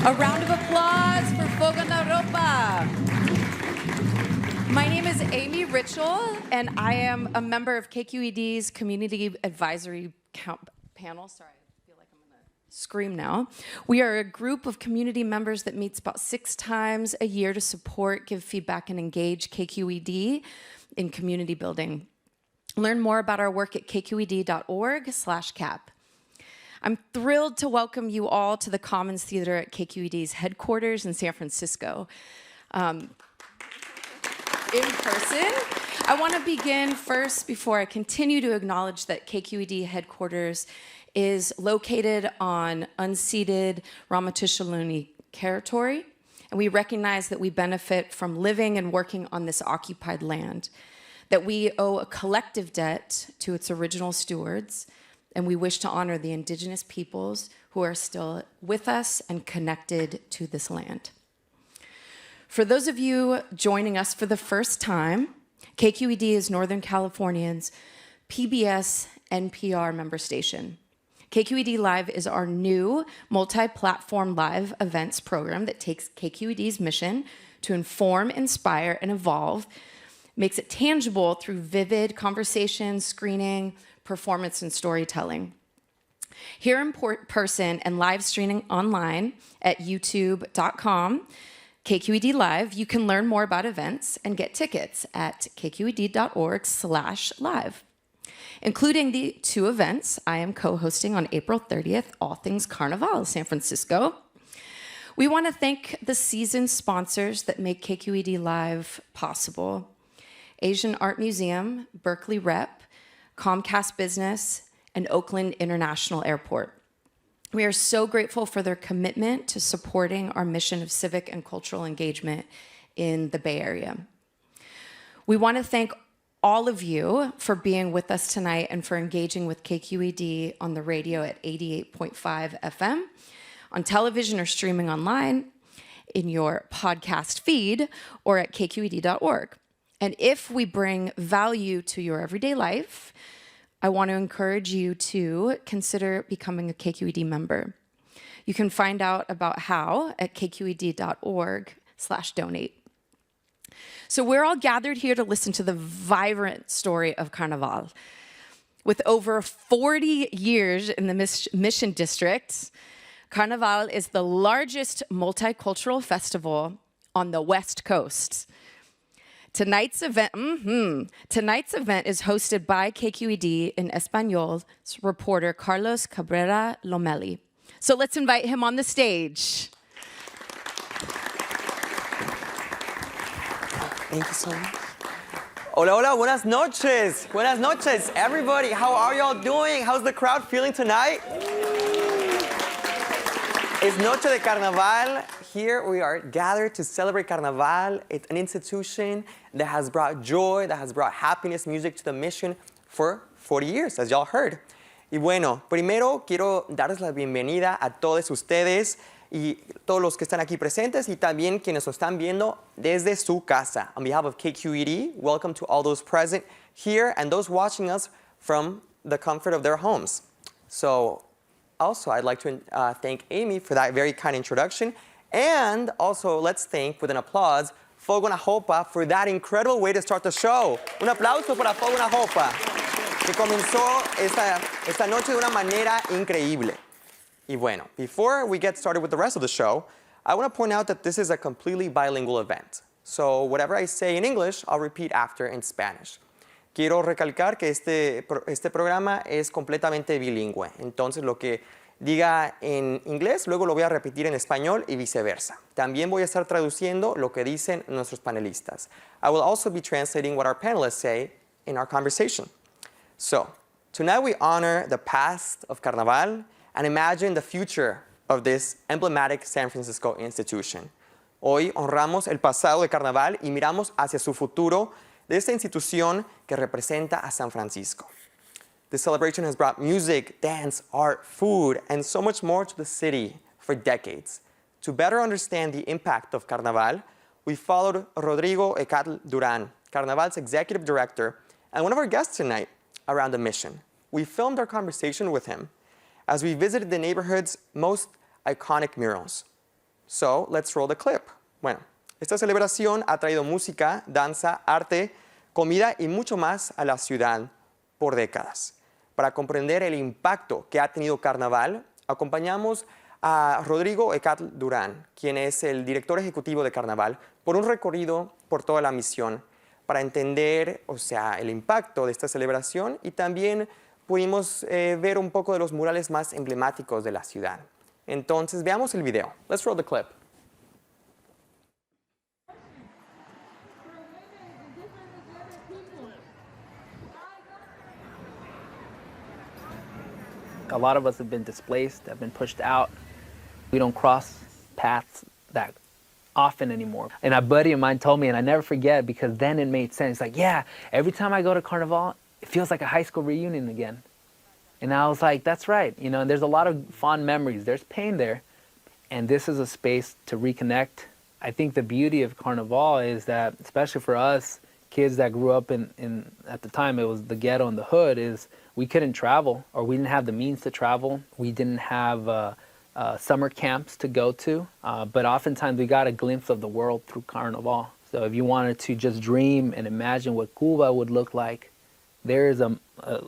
A round of applause for Fuego na Ropa. My name is Amy Ritchell, and I am a member of KQED's Community Advisory Panel. Sorry, I feel like I'm going to scream now. We are a group of community members that meets about 6 times a year to support, give feedback, and engage KQED in community building. Learn more about our work at kqed.org/cap. I'm thrilled to welcome you all to the Commons Theater at KQED's headquarters in San Francisco. In person. I want to begin first, before I continue, to acknowledge that KQED headquarters is located on unceded Ramaytush territory, and we recognize that we benefit from living and working on this occupied land, that we owe a collective debt to its original stewards, and we wish to honor the indigenous peoples who are still with us and connected to this land. For those of you joining us for the first time, KQED is Northern California's PBS NPR member station. KQED Live is our new multi-platform live events program that takes KQED's mission to inform, inspire, and evolve, makes it tangible through vivid conversation, screening, performance, and storytelling. Here in person and live streaming online at youtube.com, KQED Live, you can learn more about events and get tickets at kqed.org/live. Including the 2 events I am co-hosting on April 30th, all things Carnaval San Francisco. We want to thank the seasoned sponsors that make KQED Live possible: Asian Art Museum, Berkeley Rep, Comcast Business, and Oakland International Airport. We are so grateful for their commitment to supporting our mission of civic and cultural engagement in the Bay Area. We want to thank all of you for being with us tonight and for engaging with KQED on the radio at 88.5 FM, on television or streaming online, in your podcast feed, or at kqed.org. And if we bring value to your everyday life, I want to encourage you to consider becoming a KQED member. You can find out about how at kqed.org/donate. So we're all gathered here to listen to the vibrant story of Carnaval. With over 40 years in the Mission District, Carnaval is the largest multicultural festival on the West Coast. Tonight's event is hosted by KQED in Español's reporter Carlos Cabrera-Lomeli. So let's invite him on the stage. Thank you so much. Hola, hola, buenas noches. Buenas noches, everybody. How are y'all doing? How's the crowd feeling tonight? It's Noche de Carnaval. Here we are gathered to celebrate Carnaval. It's an institution that has brought joy, that has brought happiness, music to the mission for 40 years, as y'all heard. Y bueno, primero quiero darles la bienvenida a todos ustedes y todos los que están aquí presentes y también quienes nos están viendo desde su casa. On behalf of KQED, welcome to all those present here and those watching us from the comfort of their homes. So, also, I'd like to thank Amy for that very kind introduction. And also, let's thank, with an applause, Fuego na Ropa for that incredible way to start the show. Un aplauso para Fuego na Ropa, que comenzó esta noche de una manera increíble. Y bueno, before we get started with the rest of the show, I want to point out that this is a completely bilingual event. So whatever I say in English, I'll repeat after in Spanish. Quiero recalcar que este programa es completamente bilingüe. Entonces, lo que diga en inglés, luego lo voy a repetir en español y viceversa. También voy a estar traduciendo lo que dicen nuestros panelistas. I will also be translating what our panelists say in our conversation. So, tonight we honor the past of Carnaval and imagine the future of this emblematic San Francisco institution. Hoy honramos el pasado de Carnaval y miramos hacia su futuro de esta institución que representa a San Francisco. This celebration has brought music, dance, art, food, and so much more to the city for decades. To better understand the impact of Carnaval, we followed Rodrigo Ehecatl Durán, Carnaval's executive director, and one of our guests tonight around the mission. We filmed our conversation with him as we visited the neighborhood's most iconic murals. So let's roll the clip. Bueno, esta celebración ha traído música, danza, arte, comida y mucho más a la ciudad por décadas. Para comprender el impacto que ha tenido Carnaval, acompañamos a Rodrigo Ehecatl Durán, quien es el director ejecutivo de Carnaval, por un recorrido por toda la misión para entender, el impacto de esta celebración, y también pudimos ver un poco de los murales más emblemáticos de la ciudad. Entonces, veamos el video. Let's roll the clip. A lot of us have been displaced, have been pushed out. We don't cross paths that often anymore. And a buddy of mine told me, and I never forget, because then it made sense. Like, yeah, every time I go to Carnaval, it feels like a high school reunion again. And I was like, that's right. You know, and there's a lot of fond memories. There's pain there. And this is a space to reconnect. I think the beauty of Carnaval is that, especially for us, kids that grew up in at the time, it was the ghetto and the hood, is we couldn't travel, or we didn't have the means to travel. We didn't have summer camps to go to, but oftentimes we got a glimpse of the world through Carnaval. So if you wanted to just dream and imagine what Cuba would look like, there is a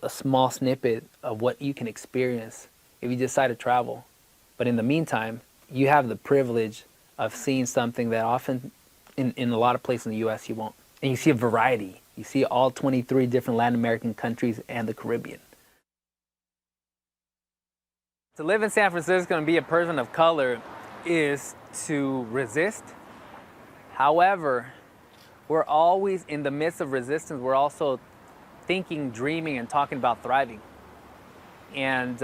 small snippet of what you can experience if you decide to travel. But in the meantime, you have the privilege of seeing something that often in a lot of places in the U.S. you won't. And you see a variety. You see all 23 different Latin American countries and the Caribbean. To live in San Francisco and be a person of color is to resist. However, we're always in the midst of resistance. We're also thinking, dreaming, and talking about thriving. And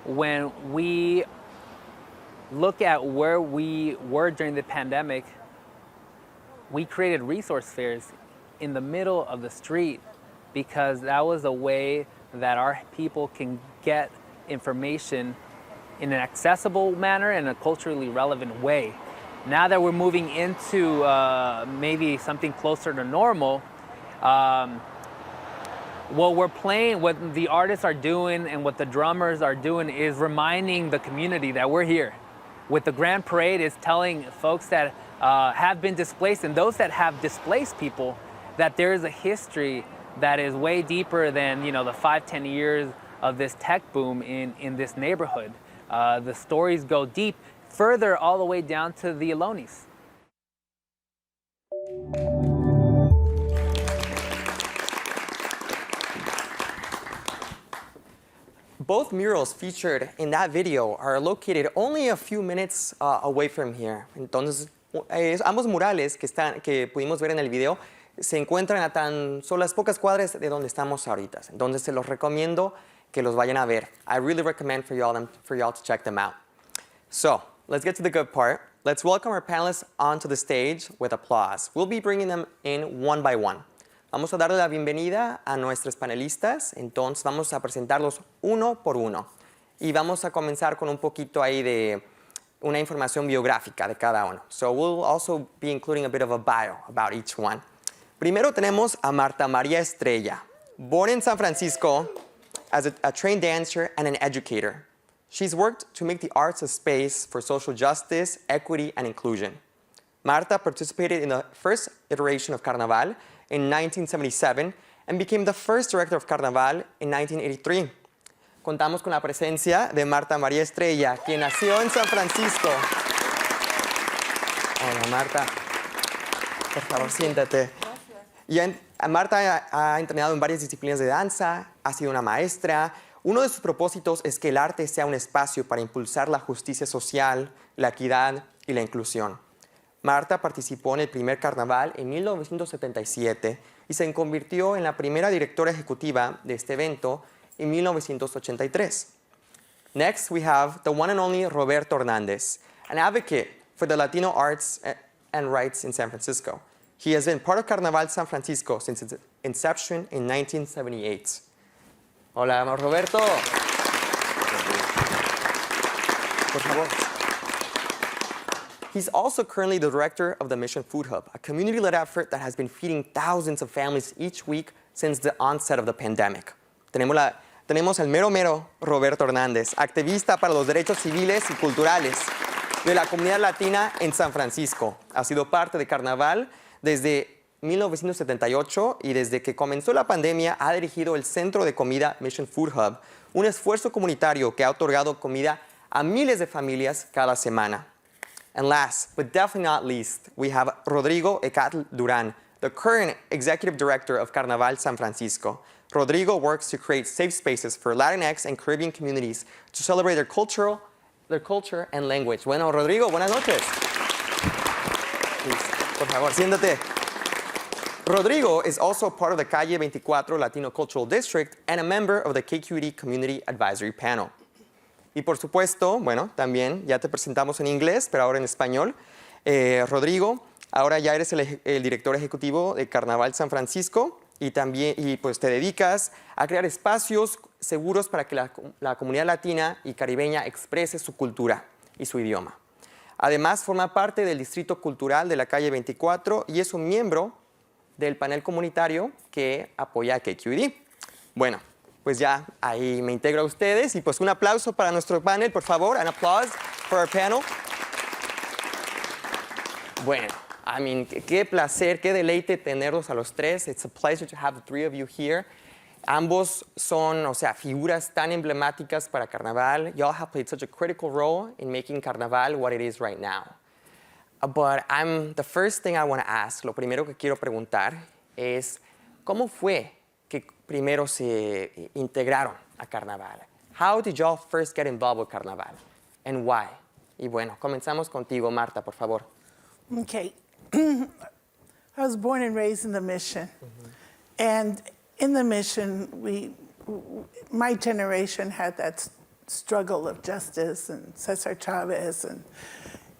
when we look at where we were during the pandemic, we created resource fairs in the middle of the street because that was a way that our people can get information in an accessible manner and a culturally relevant way. Now that we're moving into maybe something closer to normal, what we're playing, what the artists are doing and what the drummers are doing is reminding the community that we're here. With the Grand Parade is telling folks that have been displaced and those that have displaced people that there is a history that is way deeper than, you know, the 5-10 years of this tech boom in this neighborhood. The stories go deep, further all the way down to the Alonis. Both murals featured in that video are located only a few minutes away from here. Entonces, ambos murales que pudimos ver en el video se encuentran a tan solo las pocas cuadras de donde estamos ahorita. Entonces, se los recomiendo que los vayan a ver. I really recommend for y'all to check them out. So, let's get to the good part. Let's welcome our panelists onto the stage with applause. We'll be bringing them in one by one. Vamos a darle la bienvenida a nuestros panelistas, entonces vamos a presentarlos uno por uno. Y vamos a comenzar con un poquito ahí de una información biográfica de cada uno. So we'll also be including a bit of a bio about each one. Primero tenemos a Marta María Estrella. Born in San Francisco as a trained dancer and an educator, she's worked to make the arts a space for social justice, equity, and inclusion. Marta participated in the first iteration of Carnaval in 1977 and became the first director of Carnaval in 1983. Contamos con la presencia de Marta María Estrella, quien nació en San Francisco. Hola, Marta. Por favor, siéntate. Marta ha entrenado en varias disciplinas de danza, ha sido una maestra. Uno de sus propósitos es que el arte sea un espacio para impulsar la justicia social, la equidad y la inclusión. Marta participó en el primer carnaval en 1977 y se convirtió en la primera directora ejecutiva de este evento en 1983. Next, we have the one and only Roberto Hernandez, an advocate for the Latino arts and rights in San Francisco. He has been part of Carnaval San Francisco since its inception in 1978. Hola, Roberto. Por favor. He's also currently the director of the Mission Food Hub, a community-led effort that has been feeding thousands of families each week since the onset of the pandemic. Tenemos al mero Roberto Hernández, activista para los derechos civiles y culturales. de la comunidad latina en San Francisco. Ha sido parte de Carnaval desde 1978 y desde que comenzó la pandemia ha dirigido el centro de comida Mission Food Hub, un esfuerzo comunitario que ha otorgado comida a miles de familias cada semana. And last, but definitely not least, we have Rodrigo Ehecatl Durán, the current executive director of Carnaval San Francisco. Rodrigo works to create safe spaces for Latinx and Caribbean communities to celebrate their culture and language. Bueno, Rodrigo, buenas noches. Please, por favor, siéntate. Rodrigo is also part of the Calle 24 Latino Cultural District and a member of the KQED Community Advisory Panel. Y por supuesto, bueno, también ya te presentamos en inglés, pero ahora en español. Rodrigo, ahora ya eres el director ejecutivo de Carnaval San Francisco y también pues te dedicas a crear espacios seguros para que la comunidad latina y caribeña exprese su cultura y su idioma. Además, forma parte del Distrito Cultural de la Calle 24 y es un miembro del panel comunitario que apoya a KQED. Bueno, pues ya ahí me integro a ustedes y pues un aplauso para nuestro panel, por favor. An applause for our panel. Bueno, I mean, qué placer, qué deleite tenerlos a los tres. It's a pleasure to have the three of you here. Ambos son, o sea, figuras tan emblemáticas para Carnaval. Y'all have played such a critical role in making Carnaval what it is right now. But the first thing I want to ask, lo primero que quiero preguntar es, ¿cómo fue que primero se integraron a Carnaval? How did y'all first get involved with Carnaval? And why? Y bueno, comenzamos contigo, Marta, por favor. Okay. I was born and raised in the Mission. And in the Mission, my generation had that struggle of justice and Cesar Chavez.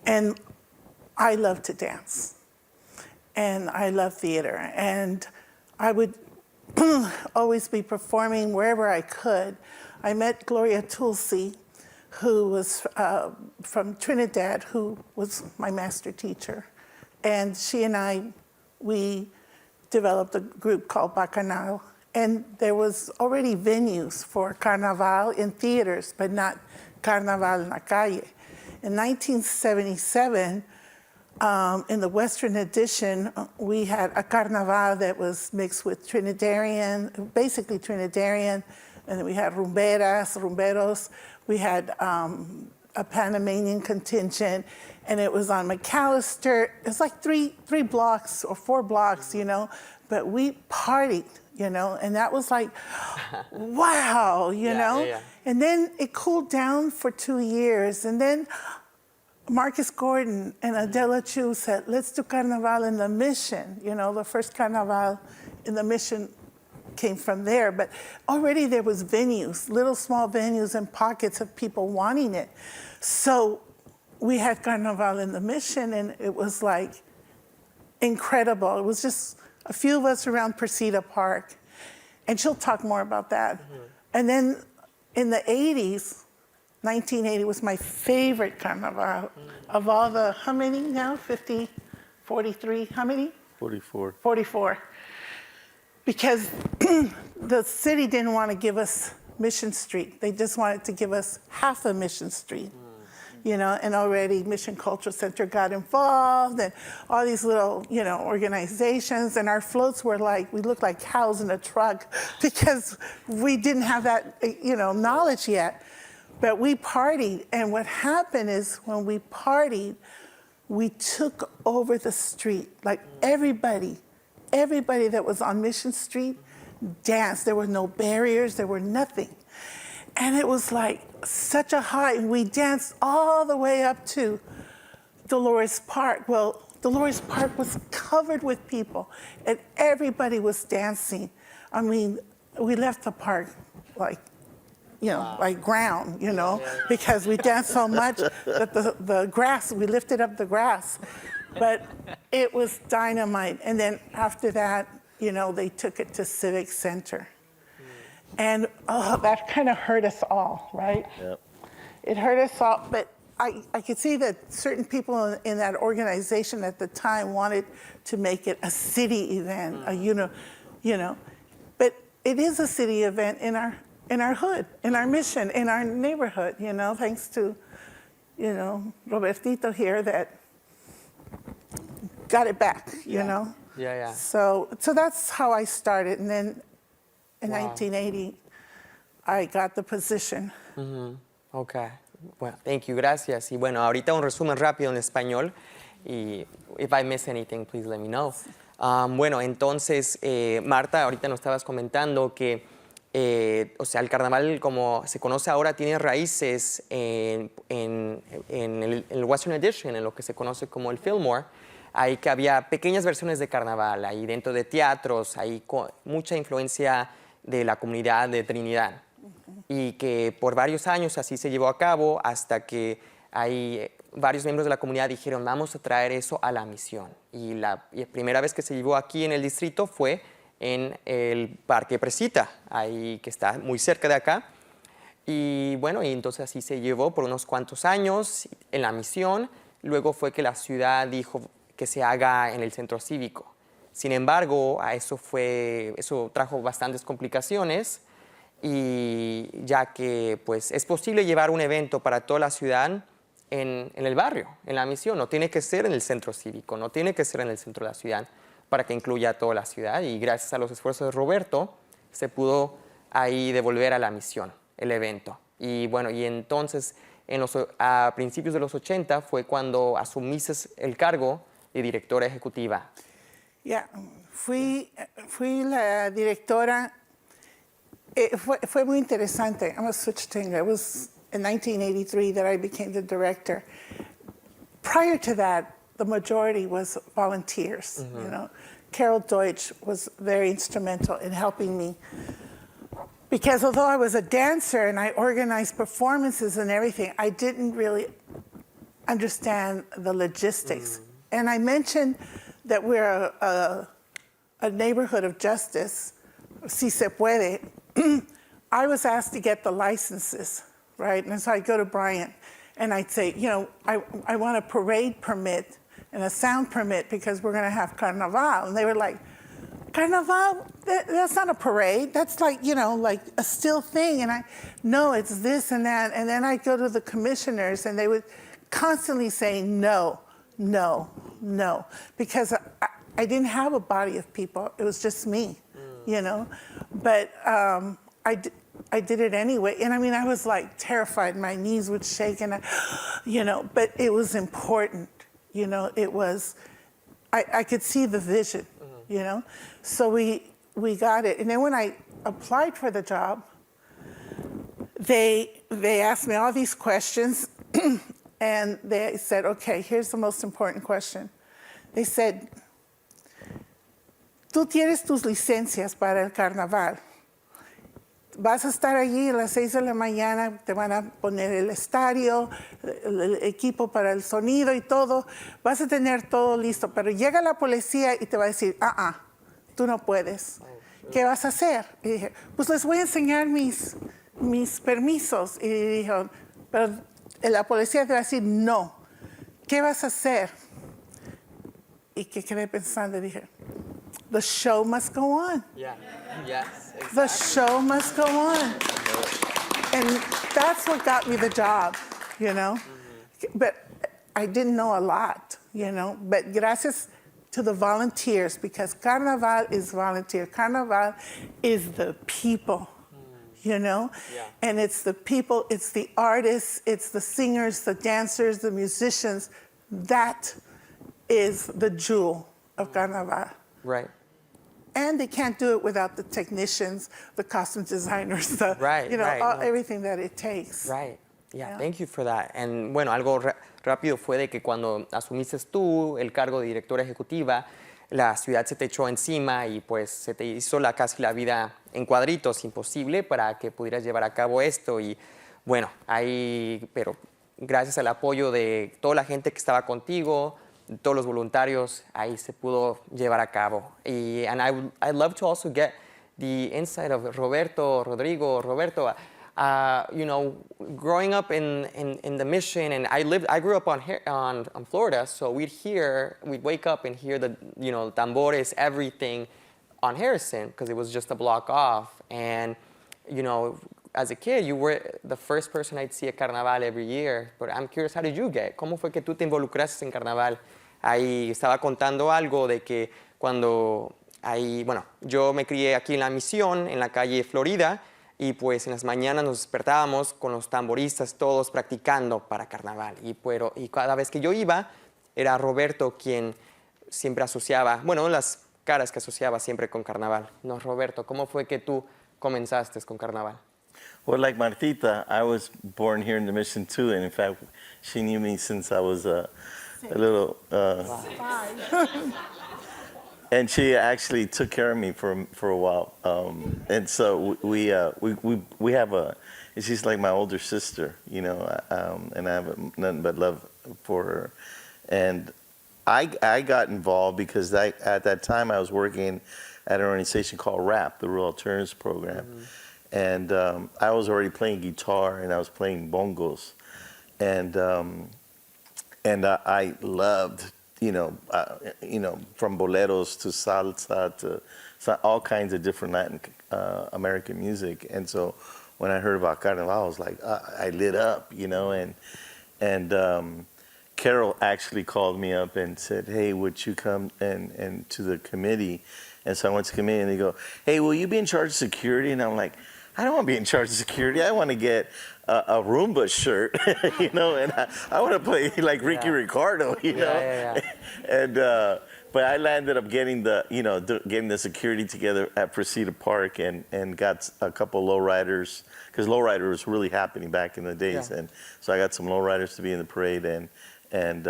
And I love to dance. And I love theater. And I would always be performing wherever I could. I met Gloria Tulsi, who was from Trinidad, who was my master teacher. And she and we developed a group called Bacchanal. And there was already venues for Carnaval in theaters, but not Carnaval en la calle. In 1977, in the Western edition, we had a Carnaval that was mixed with Trinidadian, basically Trinidadian, and then we had rumberos. We had a Panamanian contingent, and it was on McAllister. It's like three blocks or 4 blocks, you know, but we partied, you know, and that was like, wow, you know? Yeah. And then it cooled down for 2 years, and then Marcus Gordon and Adela Chu said, let's do Carnaval in the Mission. You know, the first Carnaval in the Mission came from there, but already there was venues, little small venues and pockets of people wanting it. So we had Carnaval in the Mission, and it was like incredible. It was just a few of us around Persida Park, and she'll talk more about that. And then in the 80s, 1980 was my favorite Carnaval of all the, how many now? 50, 43, how many? 44. 44. Because the city didn't want to give us Mission Street. They just wanted to give us half of Mission Street. You know, and already Mission Cultural Center got involved and all these little, you know, organizations, and our floats were like, we looked like cows in a truck because we didn't have that, you know, knowledge yet. But we partied, and what happened is when we partied, we took over the street. Like everybody that was on Mission Street danced. There were no barriers, there were nothing. And it was like such a high. We danced all the way up to Dolores Park. Well, Dolores Park was covered with people, and everybody was dancing. I mean, we left the park like, you know, like ground, you know, because we danced so much that the grass, we lifted up the grass. But it was dynamite. And then after that, you know, they took it to Civic Center. And that kind of hurt us all, right? Yep. It hurt us all, but I could see that certain people in that organization at the time wanted to make it a city event, you know. But it is a city event in our hood, in our Mission, in our neighborhood, you know, thanks to Robertito here that got it back, you know? Yeah, yeah. So that's how I started. And then in Wow. 1980, I got the position. Okay. Bueno, thank you, gracias. Y bueno, ahorita un resumen rápido en español. Y if I miss anything, please let me know. Bueno, entonces, Marta, ahorita nos estabas comentando que, o sea, el carnaval, como se conoce ahora, tiene raíces en el Western Addition, en lo que se conoce como el Fillmore. Ahí que había pequeñas versiones de carnaval, ahí dentro de teatros, ahí con mucha influencia de la comunidad de Trinidad. Y que por varios años así se llevó a cabo hasta que hay varios miembros de la comunidad dijeron vamos a traer eso a la misión. Y la primera vez que se llevó aquí en el distrito fue en el Parque Presita, ahí que está muy cerca de acá. Y bueno, y entonces así se llevó por unos cuantos años en la misión. Luego fue que la ciudad dijo que se haga en el centro cívico. Sin embargo, eso trajo bastantes complicaciones. Y ya que pues, es posible llevar un evento para toda la ciudad en el barrio, en la misión. No tiene que ser en el centro cívico, no tiene que ser en el centro de la ciudad para que incluya a toda la ciudad. Y gracias a los esfuerzos de Roberto se pudo ahí devolver a la misión el evento. Y bueno, y entonces a principios de los 80 fue cuando asumiste el cargo de directora ejecutiva. Yeah, fui la directora. Fue muy interesante. I'm a switch thing. It was in 1983 that I became the director. Prior to that, the majority was volunteers. You know, Carol Deutsch was very instrumental in helping me because although I was a dancer and I organized performances and everything, I didn't really understand the logistics. And I mentioned that we're a neighborhood of justice, si se puede. I was asked to get the licenses, right? And so I'd go to Bryant and I'd say, you know, I want a parade permit and a sound permit because we're gonna have Carnaval. And they were like, Carnaval? That's not a parade. That's like, you know, like a still thing. And no, it's this and that. And then I'd go to the commissioners and they would constantly say, no, no, no. Because I didn't have a body of people. It was just me. You know, but I did it anyway. And I mean, I was like terrified. My knees would shake and, you know, but it was important. You know, it was, I could see the vision, you know. So we got it. And then when I applied for the job, they asked me all these questions and they said, okay, here's the most important question. They said, tú tienes tus licencias para el carnaval. Vas a estar allí a las 6 de la mañana, te van a poner el estadio, el equipo para el sonido y todo. Vas a tener todo listo, pero llega la policía y te va a decir, tú no puedes. ¿Qué vas a hacer? Y dije, pues les voy a enseñar mis permisos. Y dijo, pero la policía te va a decir, no. ¿Qué vas a hacer? Y que quedé pensando y dije, the show must go on. Yeah. Yes, exactly. The show must go on. And that's what got me the job, you know. But I didn't know a lot, you know. But gracias to the volunteers, because Carnaval is volunteer. Carnaval is the people, you know. Yeah. And it's the people, it's the artists, it's the singers, the dancers, the musicians. That is the jewel of Carnaval. Right. And they can't do it without the technicians, the costume designers, Right, you know, right. everything that it takes. Right. Yeah, thank you for that. And bueno, algo rápido fue de que cuando asumiste tú el cargo de directora ejecutiva, la ciudad se te echó encima y pues se te hizo casi la vida en cuadritos, imposible para que pudieras llevar a cabo esto. Y bueno, pero gracias al apoyo de toda la gente que estaba contigo, todos los voluntarios, ahí se pudo llevar a cabo. And I'd love to also get the insight of Rodrigo. Roberto, you know, growing up in the mission, and I grew up on Florida, so we'd wake up and hear the, you know, tambores, everything on Harrison, because it was just a block off. And, you know, as a kid, you were the first person I'd see at Carnaval every year. But I'm curious, how did you get? ¿Cómo fue que tú te involucraste en Carnaval? Ahí estaba contando algo de que cuando ahí, bueno, yo me crié aquí en la Misión, en la calle Florida, y pues en las mañanas nos despertábamos con los tamboristas todos practicando para Carnaval. Y cada vez que yo iba, era Roberto quien siempre asociaba, bueno, las caras que asociaba siempre con Carnaval. No, Roberto, ¿cómo fue que tú comenzaste con Carnaval? Well, like Martita, I was born here in the Mission too, and in fact, she knew me since I was a little. And she actually took care of me for a while, and so we have she's like my older sister, you know, and I have nothing but love for her. And I got involved because at that time I was working at an organization called RAP, the Rural Alternatives Program, and I was already playing guitar and I was playing bongos, and I loved. You know, from boleros to salsa to all kinds of different Latin American music. And so when I heard about Carnaval, I was like, I lit up, you know. And Carol actually called me up and said, hey, would you come and to the committee? And so I went to the committee and they go, hey, will you be in charge of security? And I'm like, I don't want to be in charge of security. I want to get a Roomba shirt, you know, and I want to play like Ricky Ricardo, you know. And but I ended up getting getting the security together at Presida Park and got a couple lowriders because lowrider was really happening back in the days, and so I got some lowriders to be in the parade and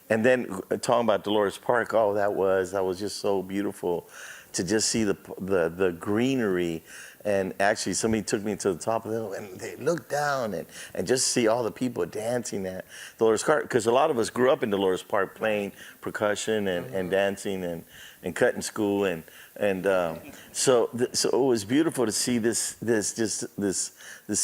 then talking about Dolores Park, that was just so beautiful to just see the greenery. And actually, somebody took me to the top of the hill, and they looked down and just see all the people dancing at Dolores Park. Because a lot of us grew up in Dolores Park playing percussion and dancing and cutting school, so it was beautiful to see this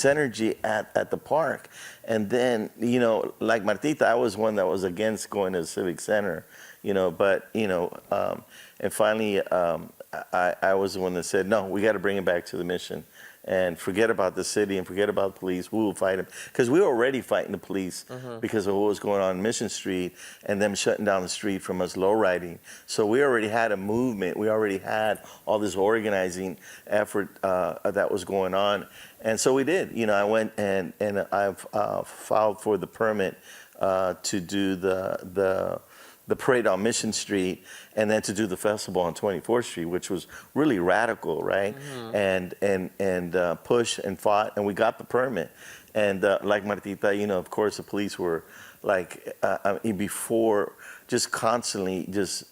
energy at the park. And then, you know, like Martita, I was one that was against going to the Civic Center, you know, but you know, and finally. I was the one that said, no, we got to bring it back to the Mission and forget about the city and forget about the police. We will fight them. Because we were already fighting the police because of what was going on Mission Street and them shutting down the street from us low riding. So we already had a movement. We already had all this organizing effort that was going on. And so we did. You know, I went and I've filed for the permit to do the parade on Mission Street, and then to do the festival on 24th Street, which was really radical, right? And pushed and fought, and we got the permit. And like Martita, you know, of course, the police were like before, just constantly, just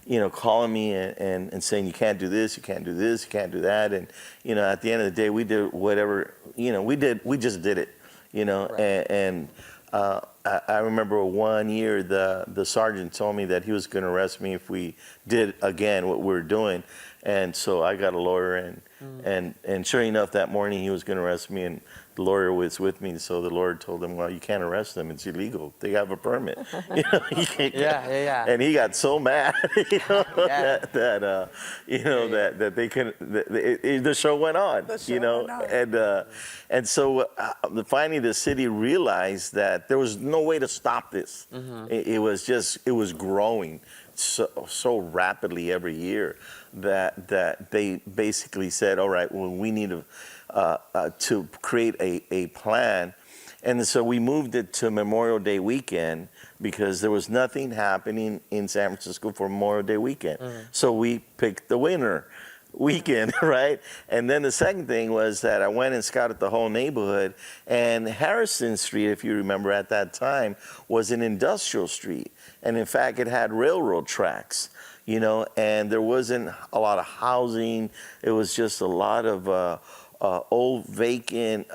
you know, calling me and saying you can't do this, you can't do this, you can't do that, and you know, at the end of the day, we did whatever, you know, we just did it, you know, right. I remember one year the sergeant told me that he was going to arrest me if we did again what we were doing, and so I got a lawyer and sure enough that morning he was going to arrest me, and the lawyer was with me, so the lawyer told him, well, you can't arrest them, it's illegal, they have a permit. You know, you can't, and he got so mad, you know, that you know that they couldn't, the show went on, you know, and so finally the city realized that there was no way to stop this. It was growing so rapidly every year that they basically said, all right, well, we need to create a plan. And so we moved it to Memorial Day weekend because there was nothing happening in San Francisco for Memorial Day weekend. So we picked the winter weekend, right? And then the second thing was that I went and scouted the whole neighborhood, and Harrison Street, if you remember at that time, was an industrial street. And in fact, it had railroad tracks, you know, and there wasn't a lot of housing. It was just a lot of old vacant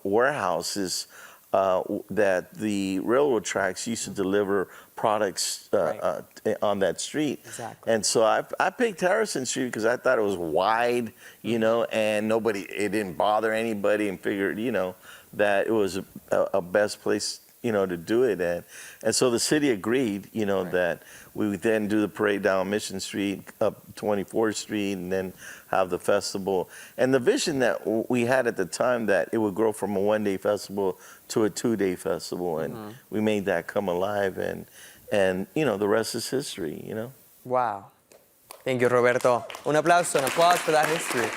warehouses that the railroad tracks used to deliver products on that street. Exactly. And so I picked Harrison Street because I thought it was wide, you know, and it didn't bother anybody, and figured, you know, that it was a best place to do it. And so the city agreed, that we would then do the parade down Mission Street, up 24th Street, and then have the festival. And the vision that we had at the time, that it would grow from a one-day festival to a two-day festival. And we made that come alive. And the rest is history, Wow. Thank you, Roberto. Un aplauso, for that history.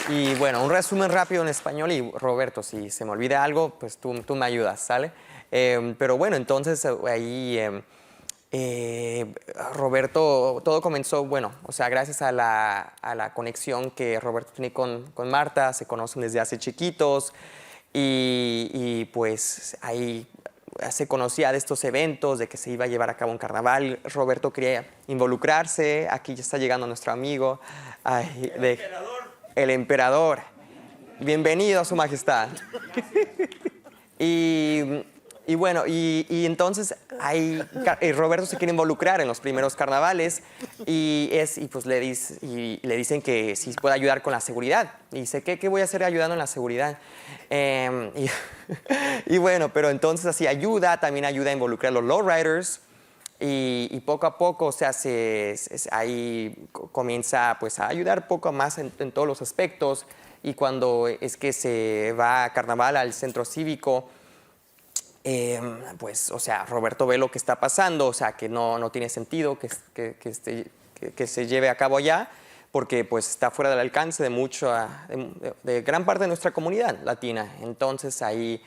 Y bueno, un resumen rápido en español, y Roberto, si se me olvida algo, pues tú me ayudas, ¿sale? Pero bueno, entonces ahí Roberto, todo comenzó, bueno, o sea, gracias a la conexión que Roberto tiene con Marta, se conocen desde hace chiquitos, y pues ahí se conocía de estos eventos, de que se iba a llevar a cabo un carnaval. Roberto quería involucrarse. Aquí ya está llegando nuestro amigo. El emperador. Bienvenido a su majestad. Y bueno, y entonces ahí Roberto se quiere involucrar en los primeros carnavales y pues le dicen que si puede ayudar con la seguridad. Y dice, ¿qué voy a hacer ayudando en la seguridad? Y bueno, pero entonces así también ayuda a involucrar a los lowriders y poco a poco, o sea, ahí comienza pues a ayudar poco más en todos los aspectos. Y cuando es que se va a carnaval al centro cívico, pues, o sea, Roberto ve lo que está pasando, o sea, que no tiene sentido que se lleve a cabo allá, porque pues está fuera del alcance de gran parte de nuestra comunidad latina. Entonces ahí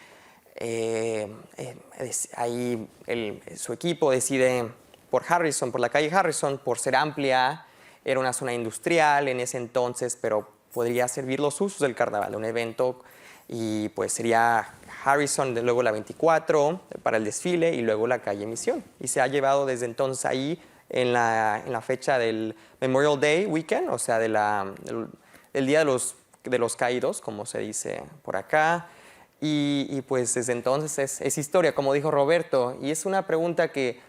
su equipo decide por la calle Harrison, por ser amplia, era una zona industrial en ese entonces, pero podría servir los usos del carnaval, de un evento, y pues sería Harrison, luego la 24 para el desfile y luego la calle Misión. Y se ha llevado desde entonces ahí en la fecha del Memorial Day Weekend, o sea, del Día de los Caídos, como se dice por acá. Y pues desde entonces es historia, como dijo Roberto. Y es una pregunta que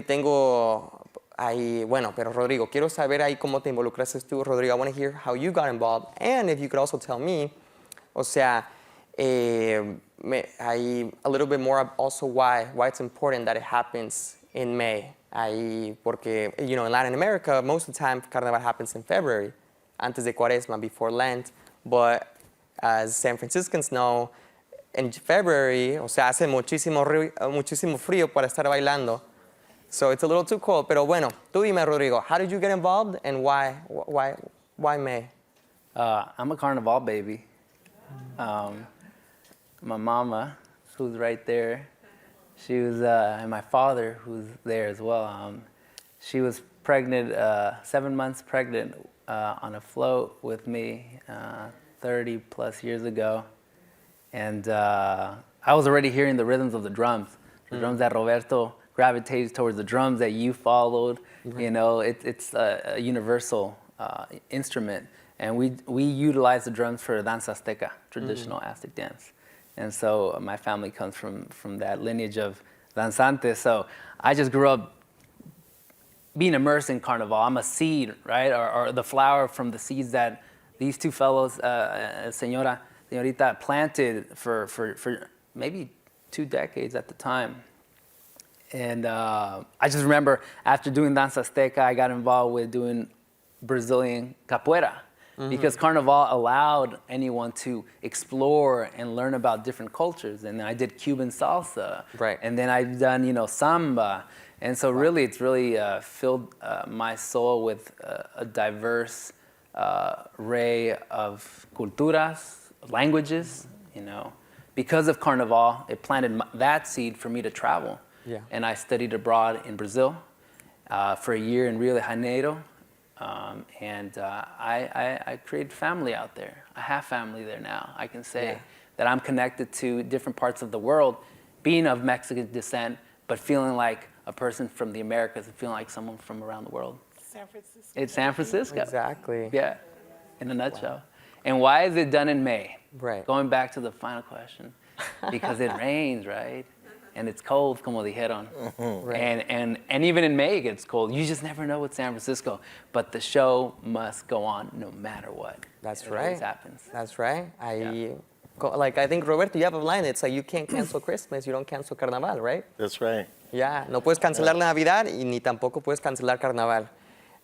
tengo ahí. Bueno, pero Rodrigo, quiero saber ahí cómo te involucraste tú, Rodrigo. I want to hear how you got involved. And if you could also tell me, o sea, a little bit more also why it's important that it happens in May. Porque, in Latin America, most of the time, Carnaval happens in February, antes de Cuaresma, before Lent. But as San Franciscans know, in February, o sea, hace muchísimo frío para estar bailando. So it's a little too cold. Pero bueno, tú dime, Rodrigo, how did you get involved and why May? I'm a Carnival baby. My mama, who's right there, she was, and my father, who's there as well, she was pregnant, 7 months pregnant on a float with me 30 plus years ago. And I was already hearing the rhythms of the drums that Roberto gravitates towards, the drums that you followed. Mm-hmm. It's a universal instrument. And we utilize the drums for danza azteca, traditional Aztec dance. And so my family comes from that lineage of danzantes. So I just grew up being immersed in Carnival. I'm a seed, right? Or the flower from the seeds that these two fellows, señorita, planted for maybe 2 decades at the time. And I just remember after doing danza azteca, I got involved with doing Brazilian capoeira. Mm-hmm. Because Carnival allowed anyone to explore and learn about different cultures. And I did Cuban salsa. Right. And then I've done, samba. And so really, it's really filled my soul with a diverse array of culturas, languages, Because of Carnival, it planted that seed for me to travel. Yeah. And I studied abroad in Brazil for a year in Rio de Janeiro. And I created family out there. I have family there now. I can say that I'm connected to different parts of the world, being of Mexican descent, but feeling like a person from the Americas and feeling like someone from around the world. San Francisco. It's San Francisco. Exactly. Yeah, in a nutshell. Wow. And why is it done in May? Right. Going back to the final question, because it rains, right? And it's cold, como dijeron. Mm-hmm. Right. And even in May it gets cold. You just never know with San Francisco. But the show must go on no matter what. That's it right. always happens. That's right. Like, I think, Roberto, you have a line. It's like, you can't cancel Christmas, you don't cancel Carnaval, right? That's right. Ya, no puedes cancelar la Navidad y ni tampoco puedes cancelar Carnaval.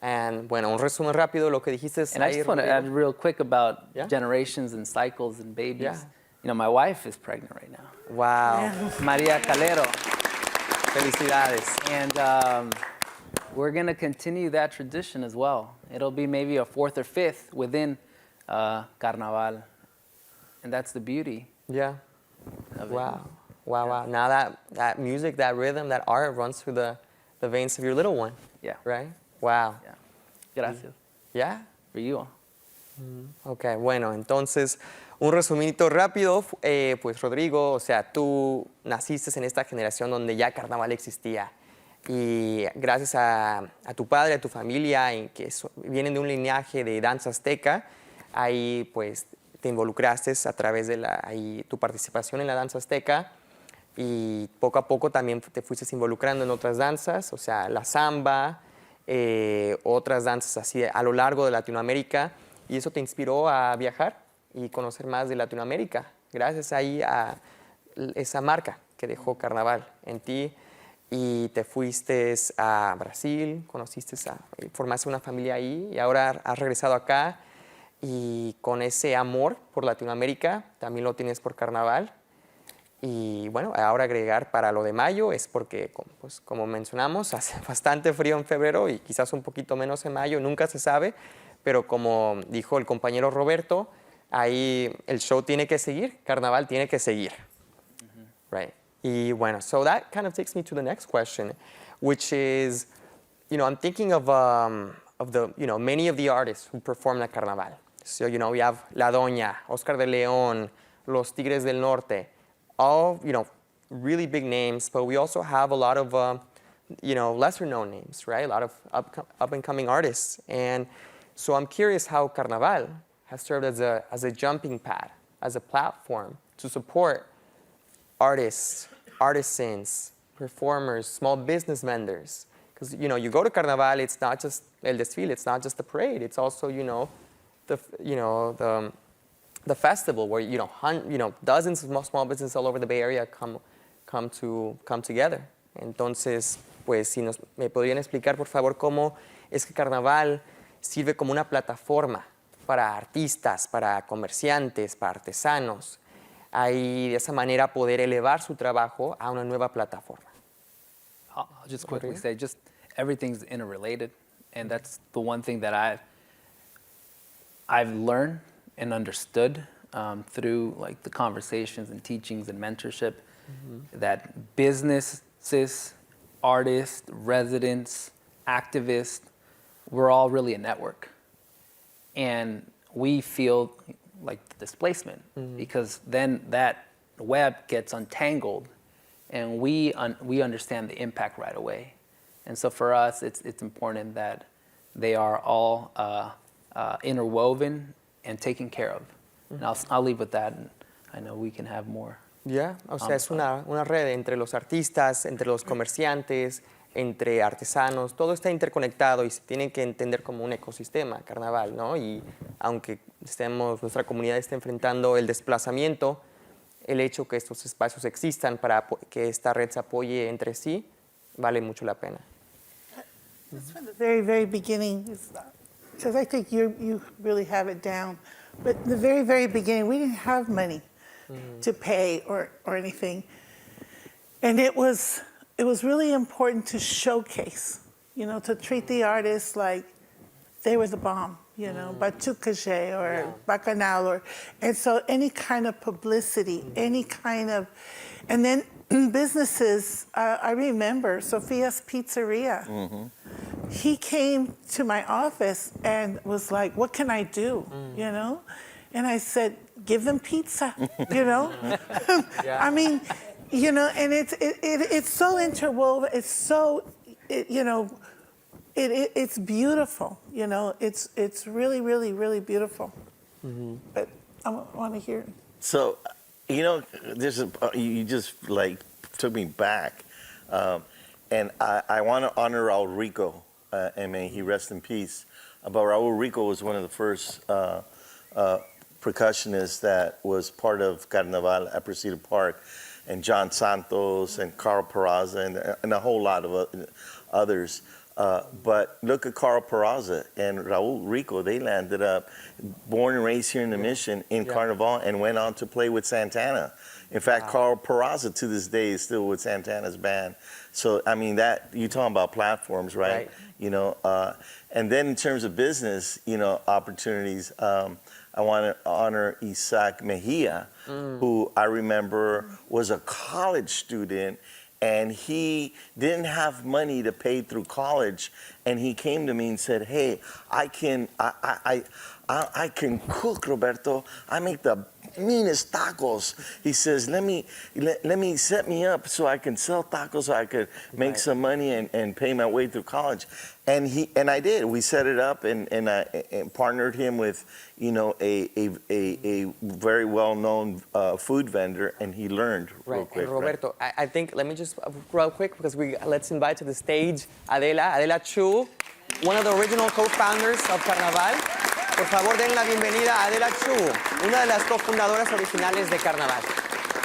And, bueno, un resumen rápido de lo que dijiste And I ahí, just want to Rodrigo. add real quick about Yeah. generations and cycles and babies. Yeah. You know, my wife is pregnant right now, Wow. Maria Calero. Felicidades. And we're going to continue that tradition as well. It'll be maybe a fourth or fifth within Carnaval. And that's the beauty Yeah. of it. Wow. Wow, wow. Now that music, that rhythm, that art runs through the veins of your little one. Yeah. Right? Wow. Yeah. Gracias. Yeah? For you. Ok, bueno, entonces, un resumidito rápido, pues Rodrigo, o sea, tú naciste en esta generación donde ya Carnaval existía y gracias a tu padre, a tu familia, en que vienen de un linaje de danza azteca, ahí pues te involucraste a través de tu participación en la danza azteca y poco a poco también te fuiste involucrando en otras danzas, o sea, la samba, otras danzas así a lo largo de Latinoamérica. Y eso te inspiró a viajar y conocer más de Latinoamérica, gracias ahí a esa marca que dejó Carnaval en ti. Y te fuiste a Brasil, formaste una familia ahí y ahora has regresado acá. Y con ese amor por Latinoamérica, también lo tienes por Carnaval. Y bueno, ahora agregar para lo de mayo es porque, pues, como mencionamos, hace bastante frío en febrero y quizás un poquito menos en mayo, nunca se sabe. Pero como dijo el compañero Roberto, ahí el show tiene que seguir, Carnaval tiene que seguir. Right. Y bueno, so that kind of takes me to the next question, which is, I'm thinking of the, many of the artists who perform at Carnaval. So, we have La Doña, Oscar de León, Los Tigres del Norte, all, really big names, but we also have a lot of, lesser known names, right? A lot of up and coming artists. And so I'm curious how Carnaval has served as a jumping pad, as a platform to support artists, artisans, performers, small business vendors. Because, you go to Carnaval, it's not just el desfile, it's not just the parade, it's also, the festival where, dozens of small businesses all over the Bay Area come together. Entonces, pues, si me podrían explicar, por favor, cómo es que Carnaval sirve como una plataforma para artistas, para comerciantes, para artesanos, y de esa manera poder elevar su trabajo a una nueva plataforma. I'll just quickly say, just everything's interrelated, and that's the one thing that I've learned and understood through like the conversations and teachings and mentorship, that businesses, artists, residents, activists, we're all really a network. And we feel like the displacement because then that web gets untangled and we understand the impact right away. And so for us, it's important that they are all interwoven and taken care of. And I'll leave with that, and I know we can have more. Yeah, o sea, es una red entre los artistas, entre los comerciantes, entre artesanos, todo está interconectado y se tiene que entender como un ecosistema, Carnaval, ¿no? Y aunque nuestra comunidad esté enfrentando el desplazamiento, el hecho que estos espacios existan para que esta red se apoye entre sí, vale mucho la pena. Just from the very, very beginning, because I think you really have it down, but the very, very beginning, we didn't have money to pay or anything. And it was really important to showcase, to treat the artists like they were the bomb, Batucaje or Bacanal, and so any kind of publicity, any kind of, and then businesses, I remember Sophia's Pizzeria. He came to my office and was like, what can I do, And I said, give them pizza, I mean, and it's so interwoven. It's so, it's beautiful. It's really, really, really beautiful. But I want to hear. So, you just like took me back, and I want to honor Raul Rico, and may he rest in peace. But Raul Rico was one of the first percussionist that was part of Carnaval at Presidio Park, and John Santos and Carl Peraza and a whole lot of others. But look at Carl Peraza and Raul Rico. They landed up, born and raised here in the Mission, in Carnaval, and went on to play with Santana. In fact, Carl Peraza to this day is still with Santana's band. So, I mean, that, you're talking about platforms, right? You know, and then in terms of business, you know, opportunities, I want to honor Isaac Mejia, who I remember was a college student, and he didn't have money to pay through college, and he came to me and said, "Hey, I can cook, Roberto. I make the meanest tacos." He says, let me set me up so I can sell tacos, so I could make some money and pay my way through college. And I did. We set it up, and I partnered him with, you know, a very well-known food vendor, and he learned real quick. And Roberto, I think, let me just real quick, because let's invite to the stage Adela Chu, one of the original co-founders of Carnaval. Por favor, den la bienvenida a Adela Chu, una de las cofundadoras originales de Carnaval.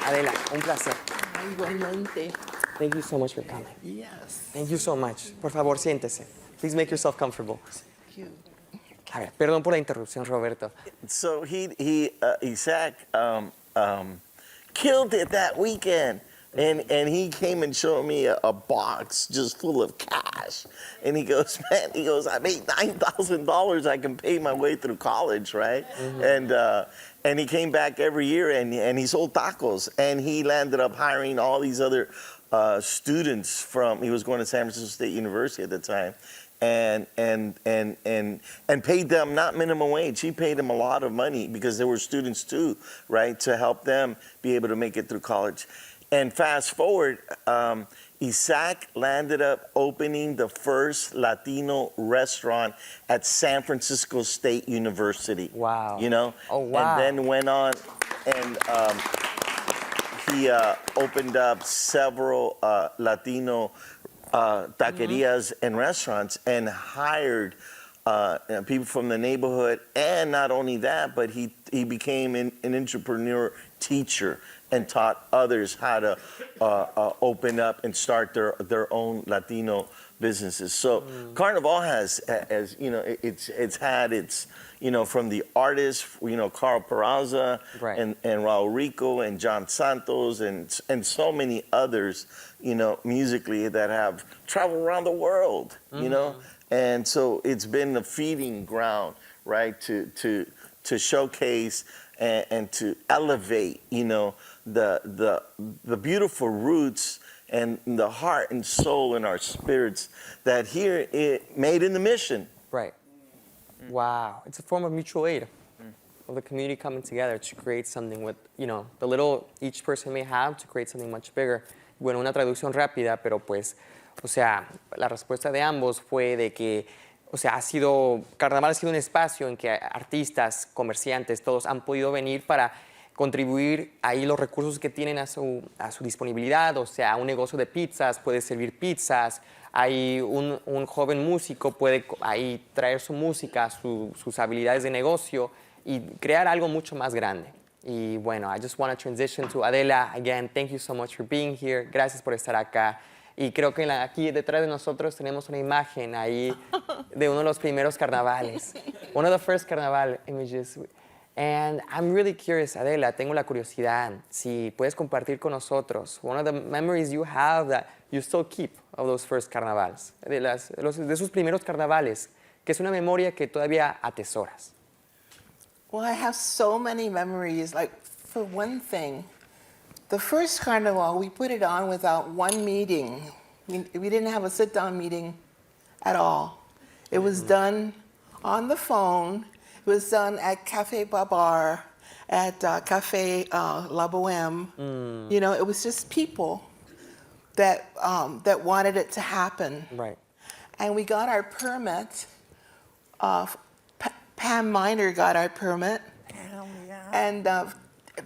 Adela, un placer. Igualmente. Thank you so much for coming. Yes. Thank you so much. Por favor, siéntese. Please make yourself comfortable. Thank you. A ver, perdón por la interrupción, Roberto. So Isaac killed it that weekend. And he came and showed me a box just full of cash. And he goes, man, I made $9,000. I can pay my way through college, right? And he came back every year, and he sold tacos. And he landed up hiring all these other students he was going to San Francisco State University at the time. And paid them not minimum wage. He paid them a lot of money because they were students too, right? To help them be able to make it through college. And fast forward, Isaac landed up opening the first Latino restaurant at San Francisco State University. Wow. You know? Oh, wow. And then went on and he opened up several Latino taquerias and restaurants, and hired people from the neighborhood. And not only that, but he became an entrepreneur teacher and taught others how to open up and start their own Latino businesses. So Carnaval has, as you know, it's had its, you know, from the artists, you know, Carl Peraza and Raul Rico and John Santos and so many others, you know, musically that have traveled around the world, you know, and so it's been the feeding ground, right, to showcase and to elevate, you know, the beautiful roots and the heart and soul in our spirits that here it made in the Mission. Right. Wow. It's a form of mutual aid, of the community coming together to create something with, you know, the little each person may have to create something much bigger. Bueno, una traducción rápida, pero pues, o sea, la respuesta de ambos fue de que, o sea, Carnaval ha sido un espacio en que artistas, comerciantes, todos han podido venir para contribuir ahí los recursos que tienen a su disponibilidad. O sea, un negocio de pizzas puede servir pizzas. Hay un joven músico puede ahí traer su música, sus habilidades de negocio y crear algo mucho más grande. Y bueno, I just want to transition to Adela. Again, thank you so much for being here. Gracias por estar acá. Y creo que aquí detrás de nosotros tenemos una imagen ahí de uno de los primeros carnavales. One of the first carnaval images. And I'm really curious, Adela, tengo la curiosidad, si puedes compartir con nosotros one of the memories you have that you still keep of those first carnavals, de sus primeros carnavales, que es una memoria que todavía atesoras. Well, I have so many memories. Like, for one thing, the first Carnival, we put it on without one meeting. We didn't have a sit-down meeting at all. It was done on the phone. It was done at Café Babar, at Café La Bohème. You know, it was just people that wanted it to happen. Right. And we got our permit. Pam Miner got our permit. Hell yeah. And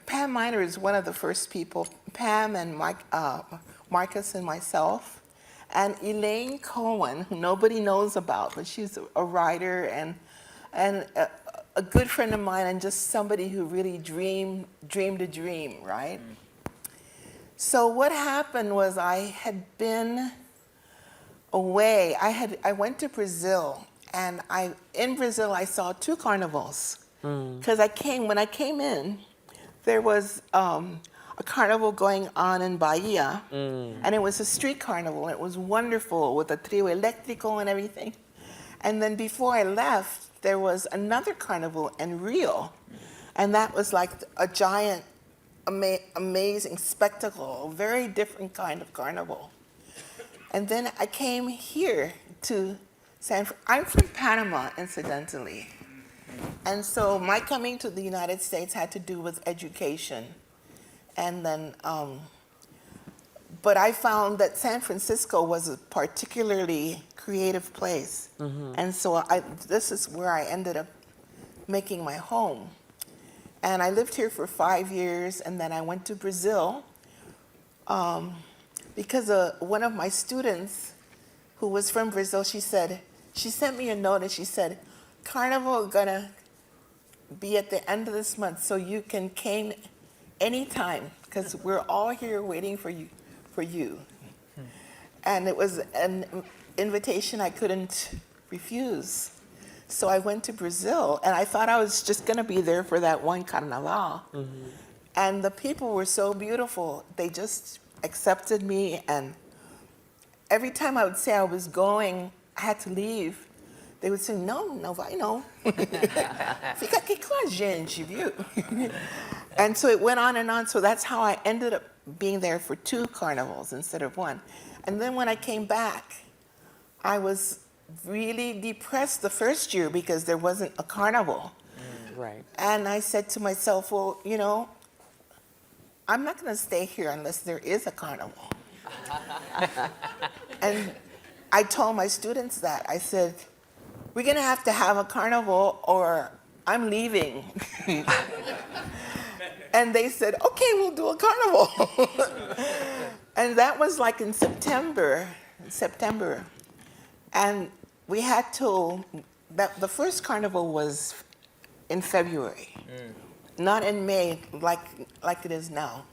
Pam Miner is one of the first people. Pam and Marcus and myself. And Elaine Cohen, who nobody knows about, but she's a writer and a good friend of mine and just somebody who really dreamed a dream, right? So what happened was I had been away. I went to Brazil, and in Brazil I saw 2 carnivals. Because when I came in, there was a carnival going on in Bahia, and it was a street carnival. It was wonderful with a trio eléctrico and everything. And then before I left, there was another carnival in Rio, and that was like a giant, amazing spectacle, a very different kind of carnival. And then I came here to I'm from Panama, incidentally. And so my coming to the United States had to do with education. And then, but I found that San Francisco was a particularly creative place. And so this is where I ended up making my home. And I lived here for 5 years, and then I went to Brazil because one of my students who was from Brazil, she sent me a note and she said, Carnival is gonna be at the end of this month, so you can come anytime, because we're all here waiting for you. And it was an invitation I couldn't refuse. So I went to Brazil, and I thought I was just gonna be there for that one Carnaval. And the people were so beautiful. They just accepted me, and every time I would say I was going, I had to leave, they would say, não vai não. Fica aqui com a gente, viu? And so it went on and on. So that's how I ended up being there for 2 carnivals instead of 1. And then when I came back, I was really depressed the first year because there wasn't a carnival. Right. And I said to myself, well, I'm not going to stay here unless there is a carnival. And I told my students that. I said, we're going to have a carnival or I'm leaving. And they said, okay, we'll do a carnival. And that was like in September. And we had the first carnival was in February, not in May like it is now.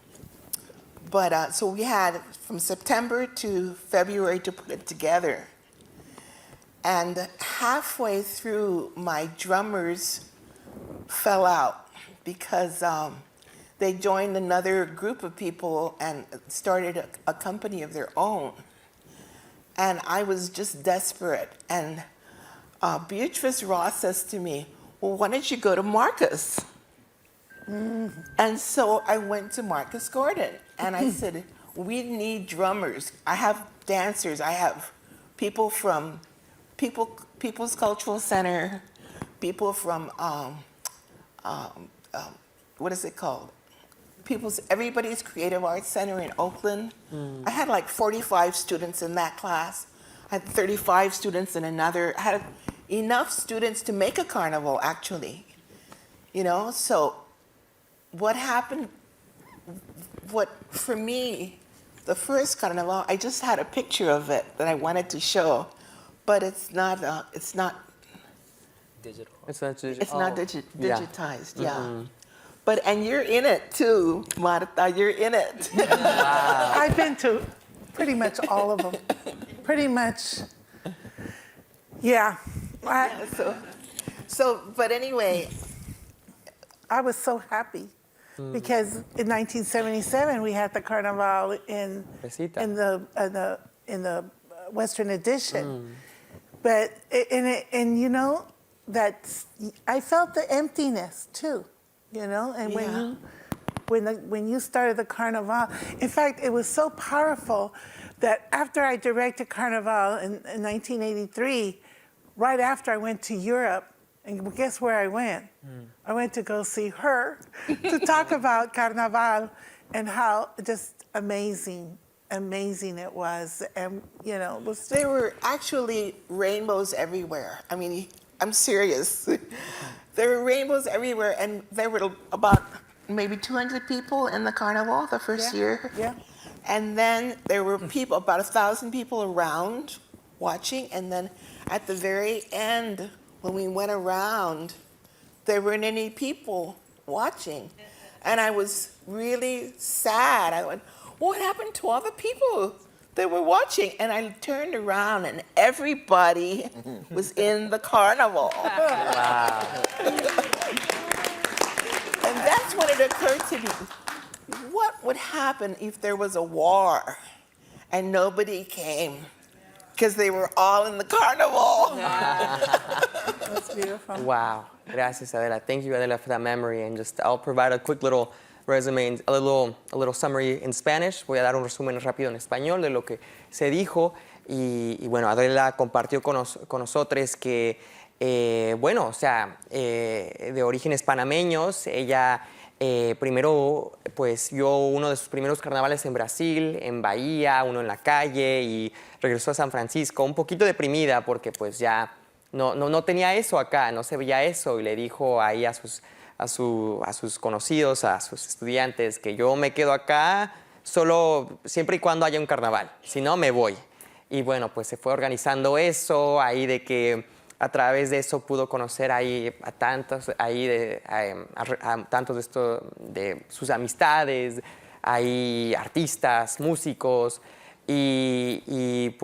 But so we had from September to February to put it together. And halfway through, my drummers fell out because they joined another group of people and started a company of their own. And I was just desperate. And Beatrice Ross says to me, well, why don't you go to Marcus? And so I went to Marcus Gordon, and I said, we need drummers. I have dancers. I have people from People's Cultural Center, people from, what is it called? Everybody's Creative Arts Center in Oakland. I had like 45 students in that class. I had 35 students in another. I had enough students to make a carnival, actually. So what happened, for me, the first carnival, I just had a picture of it that I wanted to show, but it's not Digital. It's not digital. It's not digitized, yeah. And you're in it too, Marta, you're in it. I've been to pretty much all of them. Pretty much, yeah. But anyway. I was so happy because in 1977 we had the Carnaval in the Western Edition, but that I felt the emptiness too, and when you started the Carnaval, in fact, it was so powerful that after I directed Carnaval in 1983, right after I went to Europe. And guess where I went? I went to go see her to talk about Carnaval and how just amazing it was. And, There were actually rainbows everywhere. I mean, I'm serious. There were rainbows everywhere, and there were about maybe 200 people in the Carnival the first year. Yeah. And then there were people, about 1,000 people around watching, and then at the very end, when we went around, there weren't any people watching. And I was really sad. I went, what happened to all the people that were watching? And I turned around and everybody was in the carnival. Wow. And that's when it occurred to me, what would happen if there was a war and nobody came? Because they were all in the carnival. That's beautiful. Wow. Gracias, Adela. Thank you, Adela, for that memory. And just, I'll provide a quick little resume, a little summary in Spanish. Voy a dar un resumen rápido en español de lo que se dijo. Y bueno, Adela compartió con nosotros que, bueno, o sea, de orígenes panameños, ella primero, pues, vio uno de sus primeros carnavales en Brasil, en Bahía, uno en la calle, y regresó a San Francisco un poquito deprimida porque, pues, ya no tenía eso acá, no se veía eso, y le dijo ahí a sus conocidos, a sus estudiantes, que yo me quedo acá solo siempre y cuando haya un carnaval, si no me voy. Y bueno, pues se fue organizando eso, ahí de que a través de eso pudo conocer ahí a tantos, ahí a tantos de sus amistades, ahí artistas, músicos, y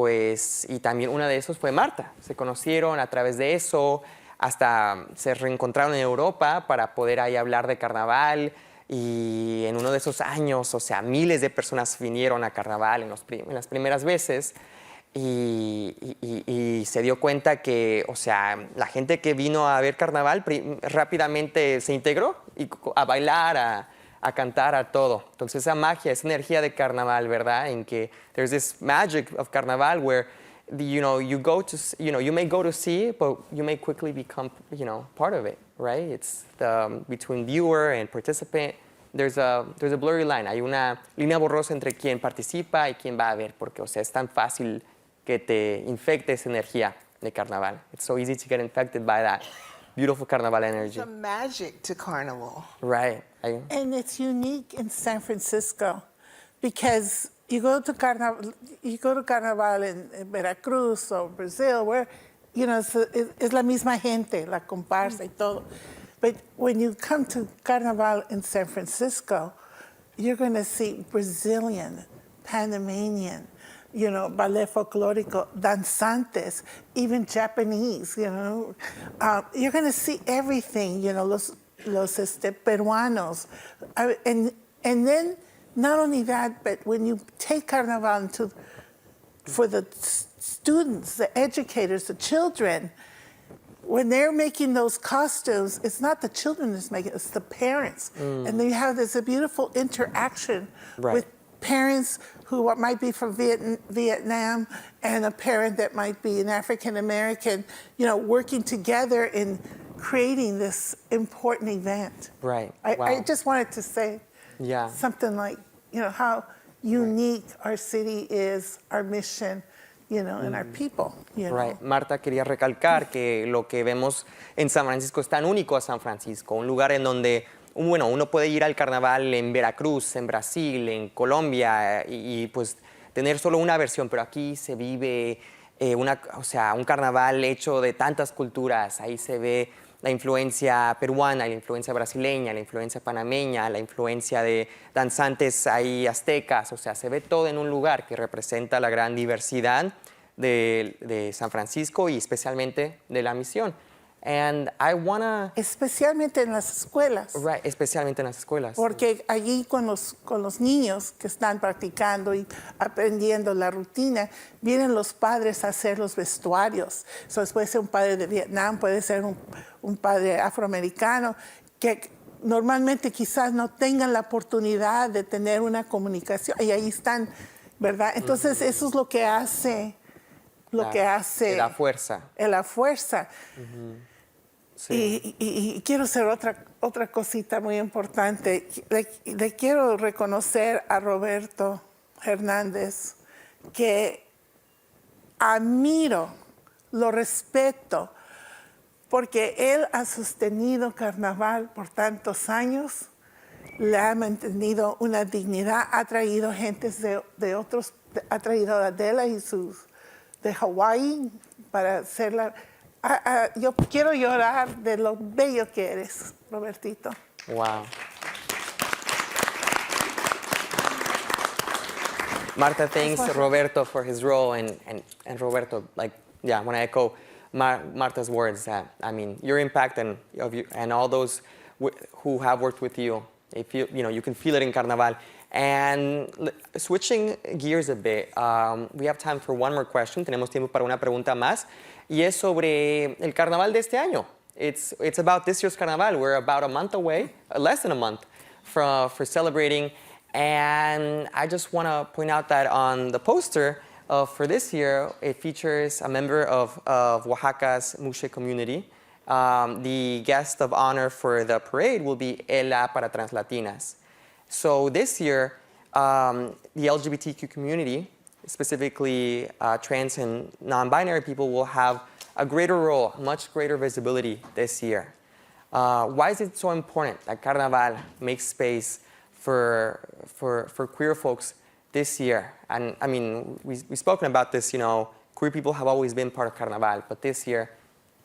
también una de esos fue Marta. Se conocieron a través de eso, hasta se reencontraron en Europa para poder ahí hablar de carnaval, y en uno de esos años, o sea, miles de personas vinieron a carnaval en las primeras veces. Y se dio cuenta que, o sea, la gente que vino a ver carnaval rápidamente se integró a bailar, a cantar, a todo. Entonces esa magia, esa energía de carnaval, ¿verdad? En que there's this magic of carnaval where, you may go to see it, but you may quickly become, part of it, right? It's between viewer and participant. There's a blurry line. Hay una línea borrosa entre quien participa y quien va a ver, porque, o sea, es tan fácil que te infecte esa energía de carnaval. It's so easy to get infected by that beautiful carnaval energy. There's a magic to carnival. Right. And it's unique in San Francisco because you go to Carnaval in Veracruz or Brazil, where, es la misma gente, la comparsa y todo. But when you come to Carnaval in San Francisco, you're going to see Brazilian, Panamanian, ballet folclórico, danzantes, even Japanese, You're going to see everything, los peruanos. And then, not only that, but when you take Carnaval for the students, the educators, the children, when they're making those costumes, it's not the children that's making it, it's the parents. And then you have this beautiful interaction with parents who might be from Vietnam and a parent that might be an African American, working together in creating this important event. Right. I just wanted to say something like, how unique our city is, our mission, and our people. Right. Marta quería recalcar que lo que vemos en San Francisco es tan único a San Francisco, un lugar en donde uno puede ir al carnaval en Veracruz, en Brasil, en Colombia y pues tener solo una versión, pero aquí se vive un carnaval hecho de tantas culturas. Ahí se ve la influencia peruana, la influencia brasileña, la influencia panameña, la influencia de danzantes ahí aztecas. O sea, se ve todo en un lugar que representa la gran diversidad de San Francisco y especialmente de la misión. And I wanna... Especialmente en las escuelas. Right, especialmente en las escuelas. Porque allí con los niños que están practicando y aprendiendo la rutina, vienen los padres a hacer los vestuarios. Puede ser un padre de Vietnam, puede ser un padre afroamericano, que normalmente quizás no tengan la oportunidad de tener una comunicación. Y ahí están, ¿verdad? Entonces eso es lo que hace... La fuerza. La fuerza. Sí. Y quiero hacer otra cosita muy importante. Le quiero reconocer a Roberto Hernandez, que admiro, lo respeto, porque él ha sostenido carnaval por tantos años, le ha mantenido una dignidad, ha traído gentes de otros, ha traído a Adela y de Hawái para hacerla. Yo quiero llorar de lo bello que eres, Robertito. Wow. Marta thanks Roberto for his role, and Roberto, like, yeah, I want to echo Marta's words that, I mean, your impact and all those who have worked with you, if you know, you can feel it in Carnaval. And switching gears a bit, we have time for one more question. Tenemos tiempo para una pregunta más, y es sobre el Carnaval de este año. It's about this year's Carnaval. We're about a month away, less than a month, for celebrating. And I just want to point out that on the poster for this year, it features a member of Oaxaca's Mushe community. The guest of honor for the parade will be Ela para Translatinas. So this year, the LGBTQ community, specifically trans and non-binary people, will have a greater role, much greater visibility this year. Why is it so important that Carnaval makes space for queer folks this year? And I mean, we've spoken about this, you know, queer people have always been part of Carnaval, but this year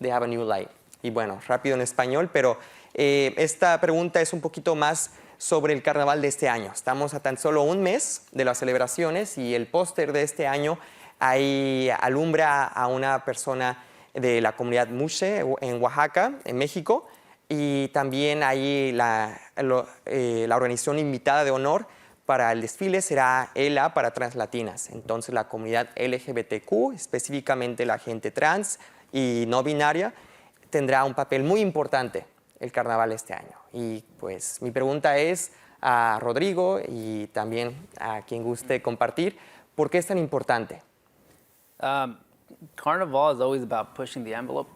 they have a new light. Y bueno, rápido en español, pero esta pregunta es un poquito más sobre el Carnaval de este año. Estamos a tan solo un mes de las celebraciones y el póster de este año ahí alumbra a una persona de la comunidad Mushe en Oaxaca, en México, y también ahí la organización invitada de honor para el desfile será ELA para Translatinas. Entonces la comunidad LGBTQ, específicamente la gente trans y no binaria, tendrá un papel muy importante el Carnaval este año. Y pues mi pregunta es a Rodrigo y también a quien guste compartir, ¿por qué es tan importante? Carnival is always about pushing the envelope.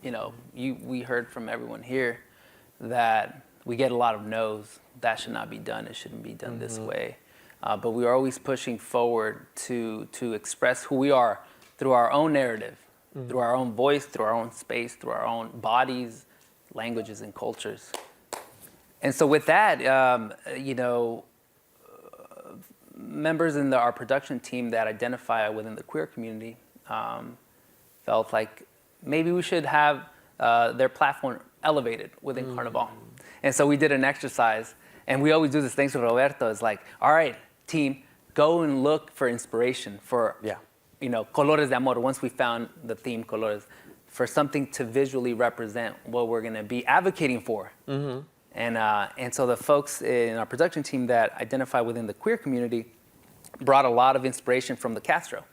You know, we heard from everyone here that we get a lot of no's. That should not be done. It shouldn't be done this way. But we are always pushing forward to express who we are through our own narrative, through our own voice, through our own space, through our own bodies, languages, and cultures. And so with that, you know, members in our production team that identify within the queer community felt like maybe we should have their platform elevated within Carnaval. And so we did an exercise, and we always do this. Thanks to Roberto. It's like, all right, team, go and look for inspiration for, you know, colores de amor. Once we found the theme colores, for something to visually represent what we're going to be advocating for. And so the folks in our production team that identify within the queer community brought a lot of inspiration from the Castro,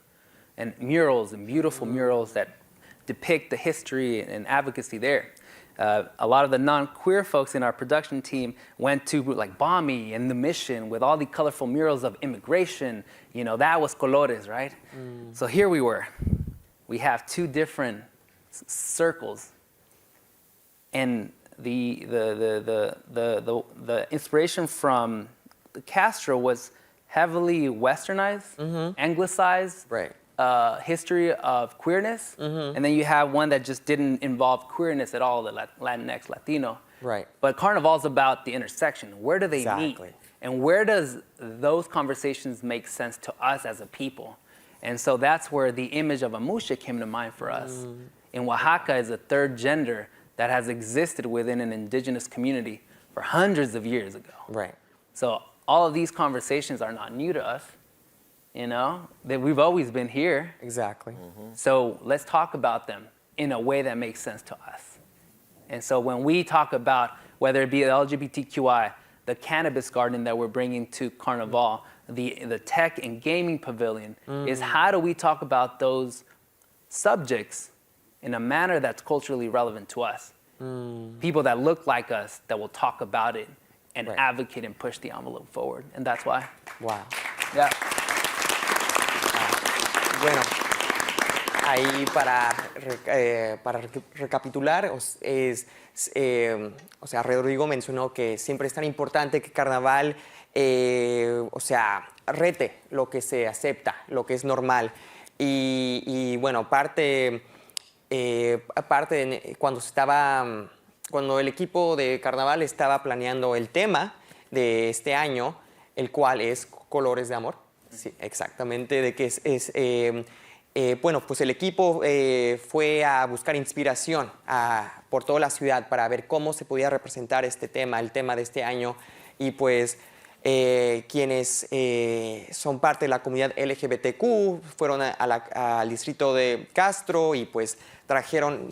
and murals and beautiful murals that depict the history and advocacy there. A lot of the non-queer folks in our production team went to like Bami and the Mission with all the colorful murals of immigration. You know, that was colores, right? So here we were. We have two different circles, and the inspiration from the Castro was heavily westernized, anglicized, history of queerness, and then you have one that just didn't involve queerness at all, the Latinx, Latino. But Carnival's about the intersection. Where do they meet? And where does those conversations make sense to us as a people? And so that's where the image of a mushe came to mind for us. In Oaxaca is a third gender that has existed within an indigenous community for hundreds of years ago. So all of these conversations are not new to us, you know, that we've always been here. So let's talk about them in a way that makes sense to us. And so when we talk about whether it be the LGBTQI, the cannabis garden that we're bringing to Carnaval, the tech and gaming pavilion, is how do we talk about those subjects in a manner that's culturally relevant to us? People that look like us that will talk about it and advocate and push the envelope forward. And that's why. Yeah. Bueno, ahí para recapitular, o sea, Rodrigo mencionó que siempre es tan importante que Carnaval, o sea, rete lo que se acepta, lo que es normal. Y bueno, parte cuando el equipo de Carnaval estaba planeando el tema de este año, el cual es Colores de Amor. Sí, exactamente, de que bueno, pues el equipo fue a buscar inspiración por toda la ciudad para ver cómo se podía representar este tema, el tema de este año. Y pues quienes son parte de la comunidad LGBTQ fueron al distrito de Castro y pues trajeron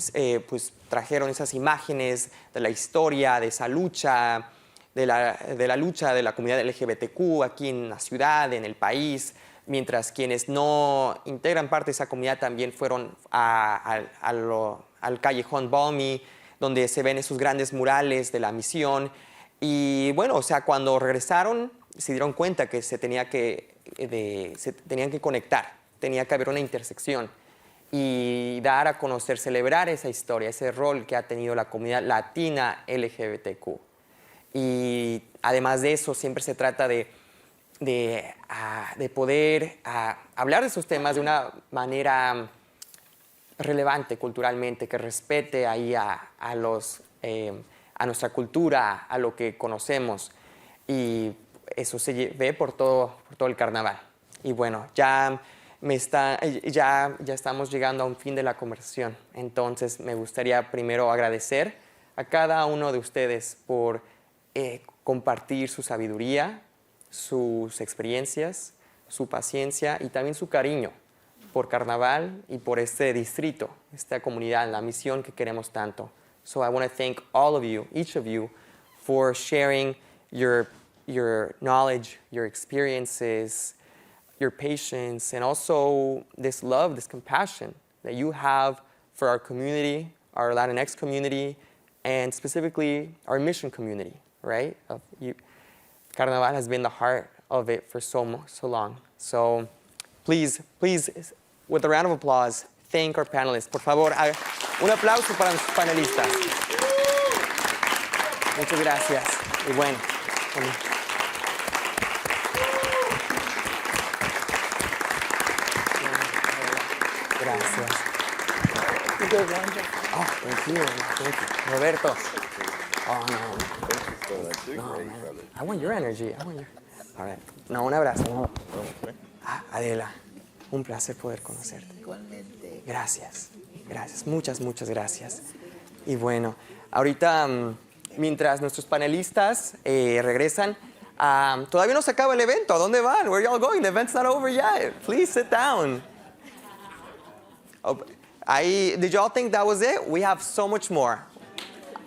esas imágenes de la historia, de esa lucha, de la lucha de la comunidad LGBTQ aquí en la ciudad, en el país, mientras quienes no integran parte de esa comunidad también fueron al callejón Balmy, donde se ven esos grandes murales de la misión. Y bueno, o sea, cuando regresaron se dieron cuenta que se tenían que conectar, tenía que haber una intersección y dar a conocer, celebrar esa historia, ese rol que ha tenido la comunidad latina LGBTQ. Y además de eso, siempre se trata de poder hablar de esos temas de una manera relevante culturalmente, que respete ahí a nuestra cultura, a lo que conocemos. Y eso se ve por todo el carnaval. Y bueno, ya estamos llegando a un fin de la conversación. Entonces me gustaría primero agradecer a cada uno de ustedes por compartir su sabiduría, sus experiencias, su paciencia y también su cariño por Carnaval y por este distrito, esta comunidad, la misión que queremos tanto. So I want to thank all of you, each of you, for sharing your knowledge, your experiences, your patience, and also this love, this compassion that you have for our community, our Latinx community, and specifically our mission community, right? Carnaval has been the heart of it for so long. So please, with a round of applause, thank our panelists. Por favor, un aplauso para nuestros panelistas. Muchas gracias. Y bueno. Gracias. Oh, thank you. Roberto. Oh, no, man. I want your energy. All right. No, un abrazo. Adela, un placer poder conocerte. Igualmente. Gracias. Muchas gracias. Y bueno, ahorita, mientras nuestros panelistas regresan, todavía no se acaba el evento. ¿A dónde van? Where are y'all going? The event's not over yet. Please sit down. Did y'all think that was it? We have so much more.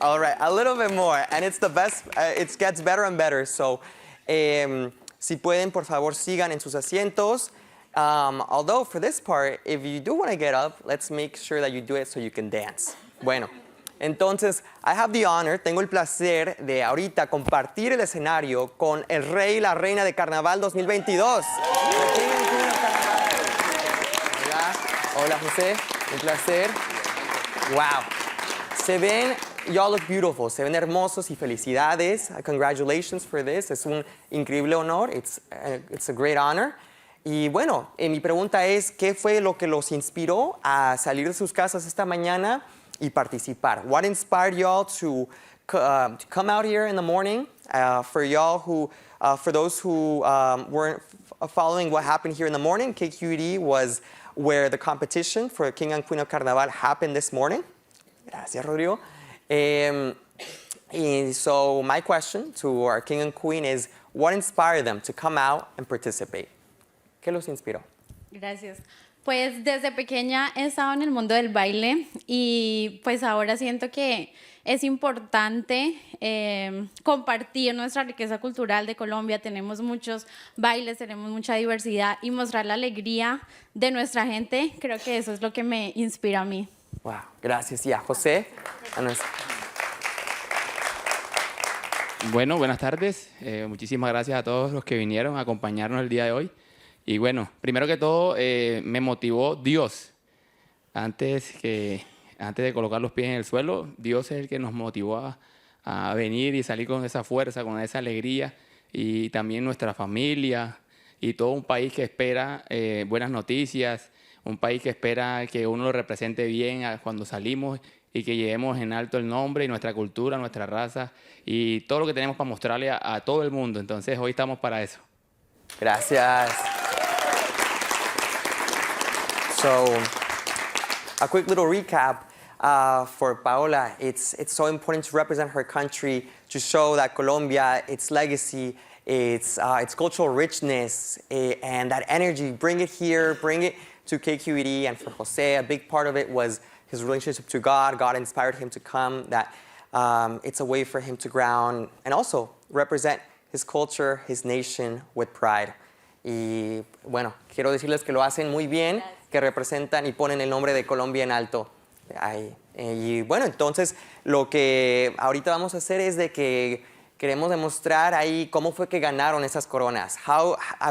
All right, a little bit more, and it's the best. It gets better and better. So, si pueden, por favor, sigan en sus asientos. Although for this part, if you do want to get up, let's make sure that you do it so you can dance. Bueno, entonces, I have the honor, tengo el placer de ahorita compartir el escenario con el rey y la reina de Carnaval 2022. Hola, José, un placer. Wow. Se ven, y'all look beautiful. Se ven hermosos y felicidades. Congratulations for this. Es un increíble honor. It's a great honor. Y bueno, mi pregunta es, ¿qué fue lo que los inspiró a salir de sus casas esta mañana y participar? What inspired y'all to come out here in the morning? For those who weren't following what happened here in the morning, KQED was where the competition for King and Queen of Carnaval happened this morning. Gracias, Rodrigo. And so my question to our King and Queen is, what inspired them to come out and participate? ¿Qué los inspiró? Gracias. Pues desde pequeña he estado en el mundo del baile y pues ahora siento que es importante compartir nuestra riqueza cultural de Colombia. Tenemos muchos bailes, tenemos mucha diversidad y mostrar la alegría de nuestra gente. Creo que eso es lo que me inspira a mí. Wow, gracias. Y a José. Bueno, buenas tardes. Muchísimas gracias a todos los que vinieron a acompañarnos el día de hoy. Y bueno, primero que todo, me motivó Dios. Antes de colocar los pies en el suelo, Dios es el que nos motivó a venir y salir con esa fuerza, con esa alegría. Y también nuestra familia y todo un país que espera buenas noticias, un país que espera que uno lo represente bien cuando salimos y que llevemos en alto el nombre y nuestra cultura, nuestra raza y todo lo que tenemos para mostrarle a todo el mundo. Entonces, hoy estamos para eso. Gracias. So, a quick little recap for Paola. It's so important to represent her country, to show that Colombia, its legacy, its cultural richness, and that energy. Bring it here, bring it to KQED. And for Jose, a big part of it was his relationship to God. God inspired him to come. That it's a way for him to ground and also represent his culture, his nation with pride. Y bueno, quiero decirles que lo hacen muy bien, que representan y ponen el nombre de Colombia en alto. Ahí. Y bueno, entonces lo que ahorita vamos a hacer es de que queremos demostrar ahí cómo fue que ganaron esas coronas.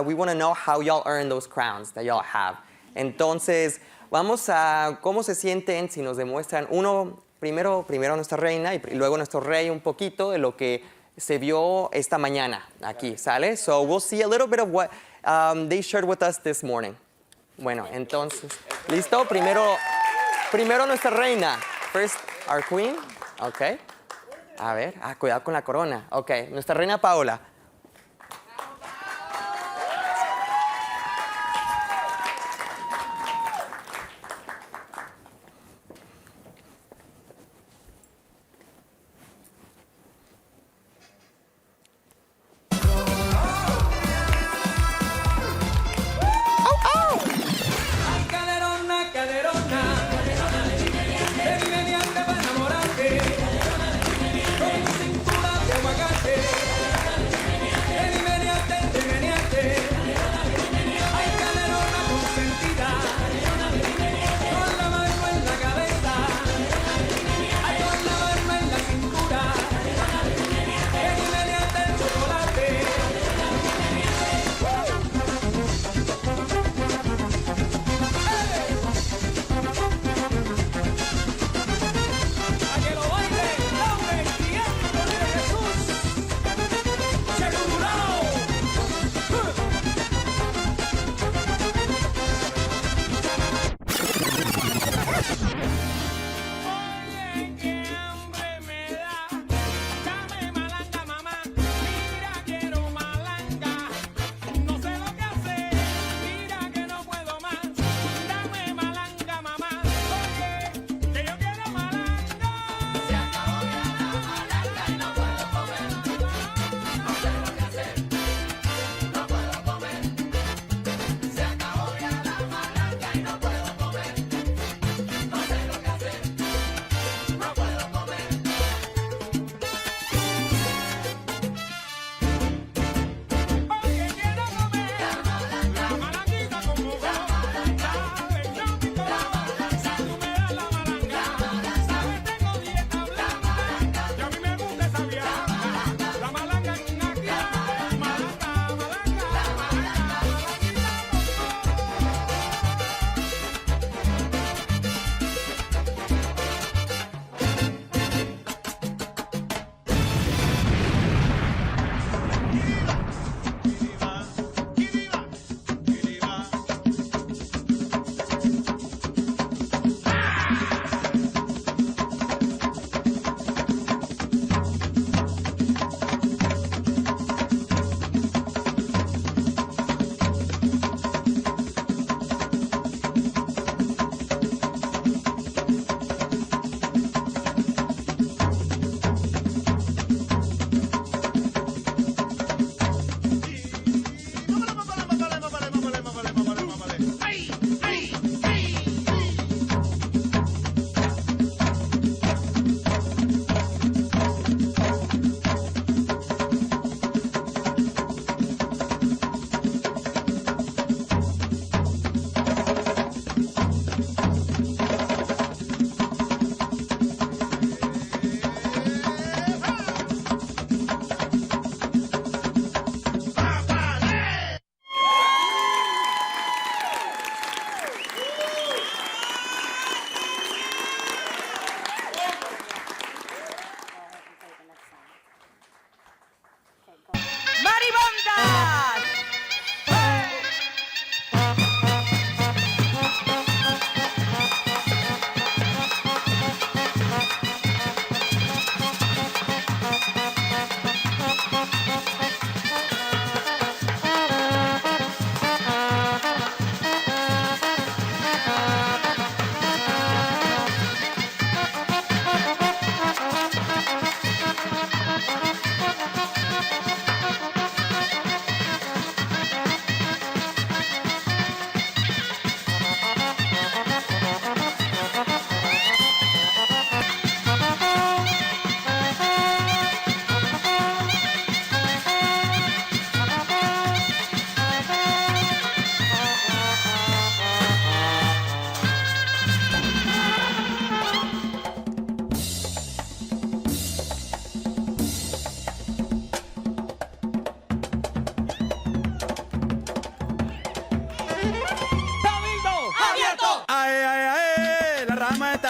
We want to know how y'all earned those crowns that y'all have. Entonces, vamos a cómo se sienten si nos demuestran primero nuestra reina y luego nuestro rey un poquito de lo que se vio esta mañana aquí, ¿sale? So we'll see a little bit of what they shared with us this morning. Bueno, entonces, ¿listo? Primero nuestra reina. First, our queen. Okay. A ver, cuidado con la corona. Okay, nuestra reina Paola.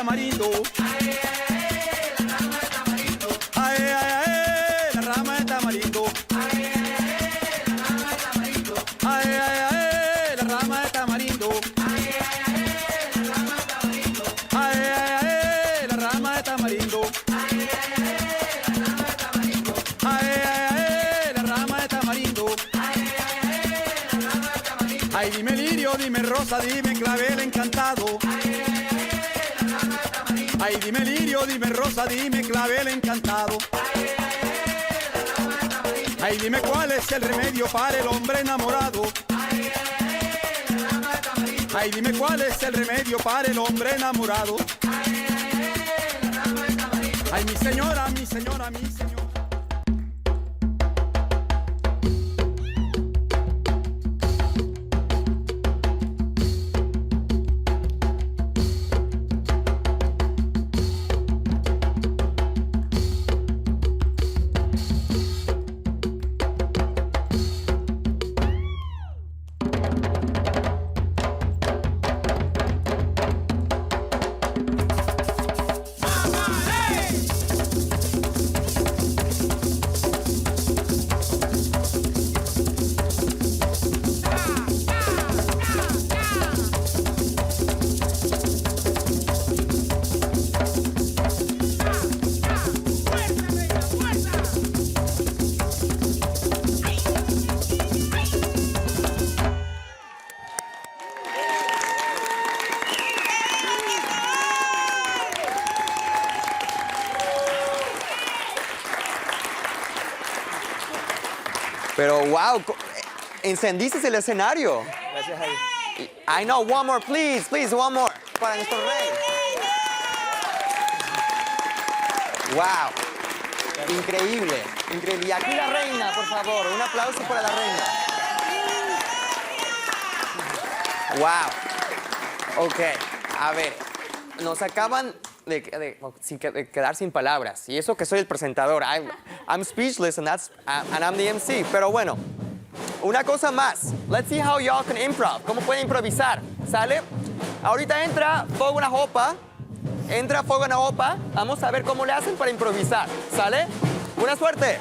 tamarindo. Ay, ay, ay, la rama de tamarindo. Ay, ay, ay, la rama de tamarindo. Ay, ay, ay, la rama de tamarindo. Ay, ay, ay, la rama de tamarindo. Ay, dime lirio, dime rosa, dime clavel encantado. Ay, dime lirio, dime rosa, dime clavel encantado. Ay, dime cuál es el remedio para el hombre enamorado. Ay, dime cuál es el remedio para el hombre enamorado. Ay, mi señora, mi señora, mi señora. Pero wow, encendiste el escenario. Gracias, Javi. I know, one more, please, please, one more. Para nuestro rey. Wow. Increíble, increíble. Y aquí la reina, por favor, un aplauso para la reina. Wow. Ok, a ver, nos acaban de quedar sin palabras. Y eso que soy el presentador. I'm speechless and I'm the MC. Pero bueno, una cosa más. Let's see how y'all can improv. ¿Cómo pueden improvisar? ¿Sale? Ahorita entra fuego en la jopa. Entra fuego en la jopa. Vamos a ver cómo le hacen para improvisar. ¿Sale? Buena suerte.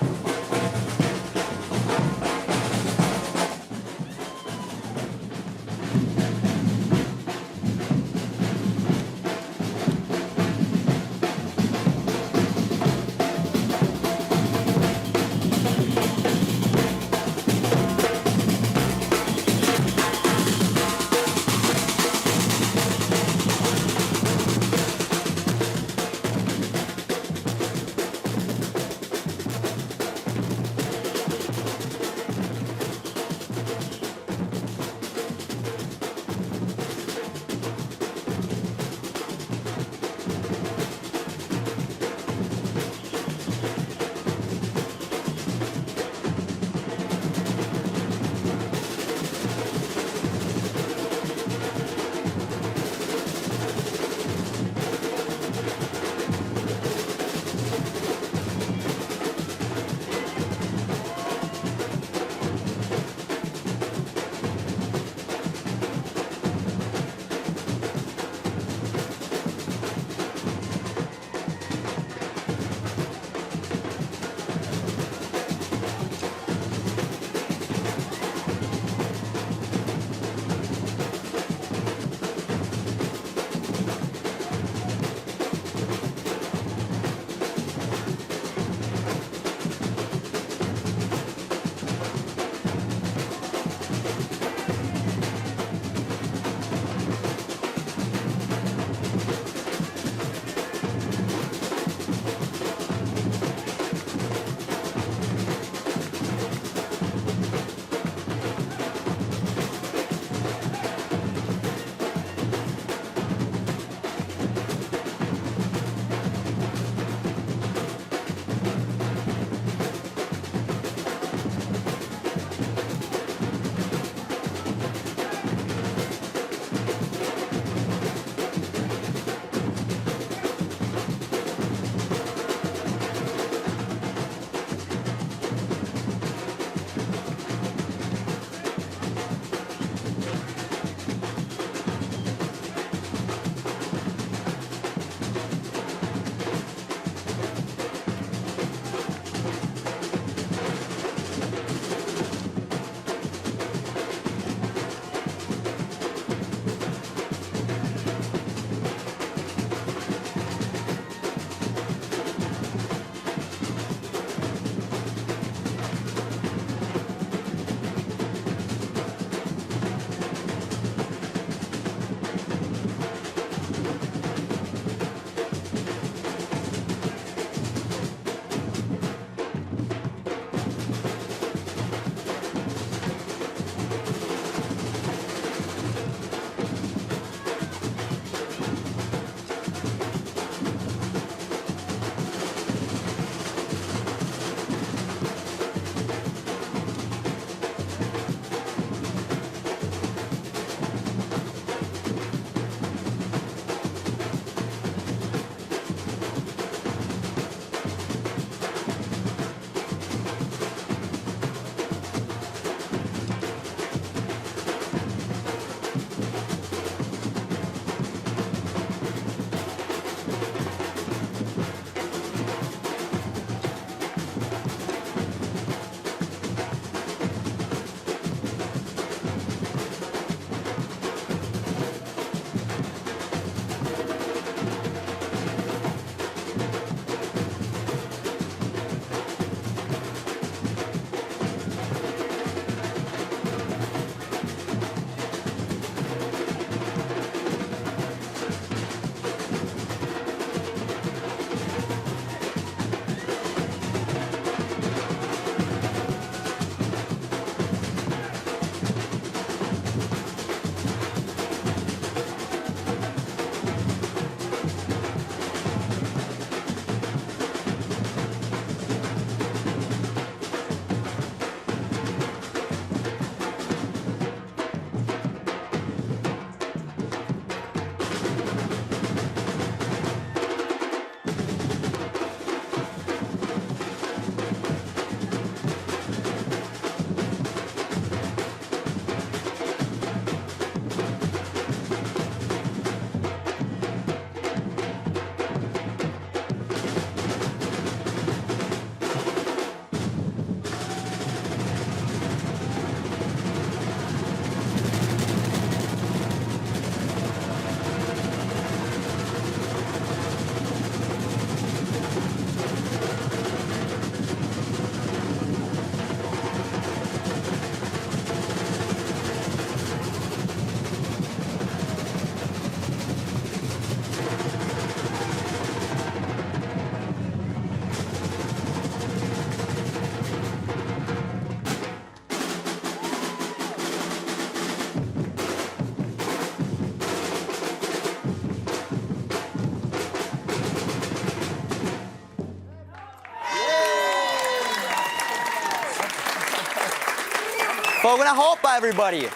Fue una hopa, everybody.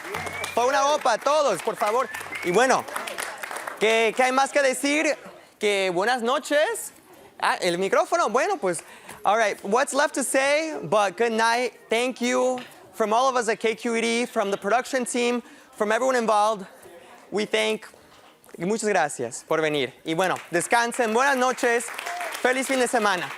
Fue una hopa, todos, por favor. Y bueno, ¿qué hay más que decir? Que buenas noches. Ah, el micrófono. Bueno, pues, all right. What's left to say? But good night. Thank you from all of us at KQED, from the production team, from everyone involved. We thank. Muchas gracias por venir. Y bueno, descansen. Buenas noches. Feliz fin de semana.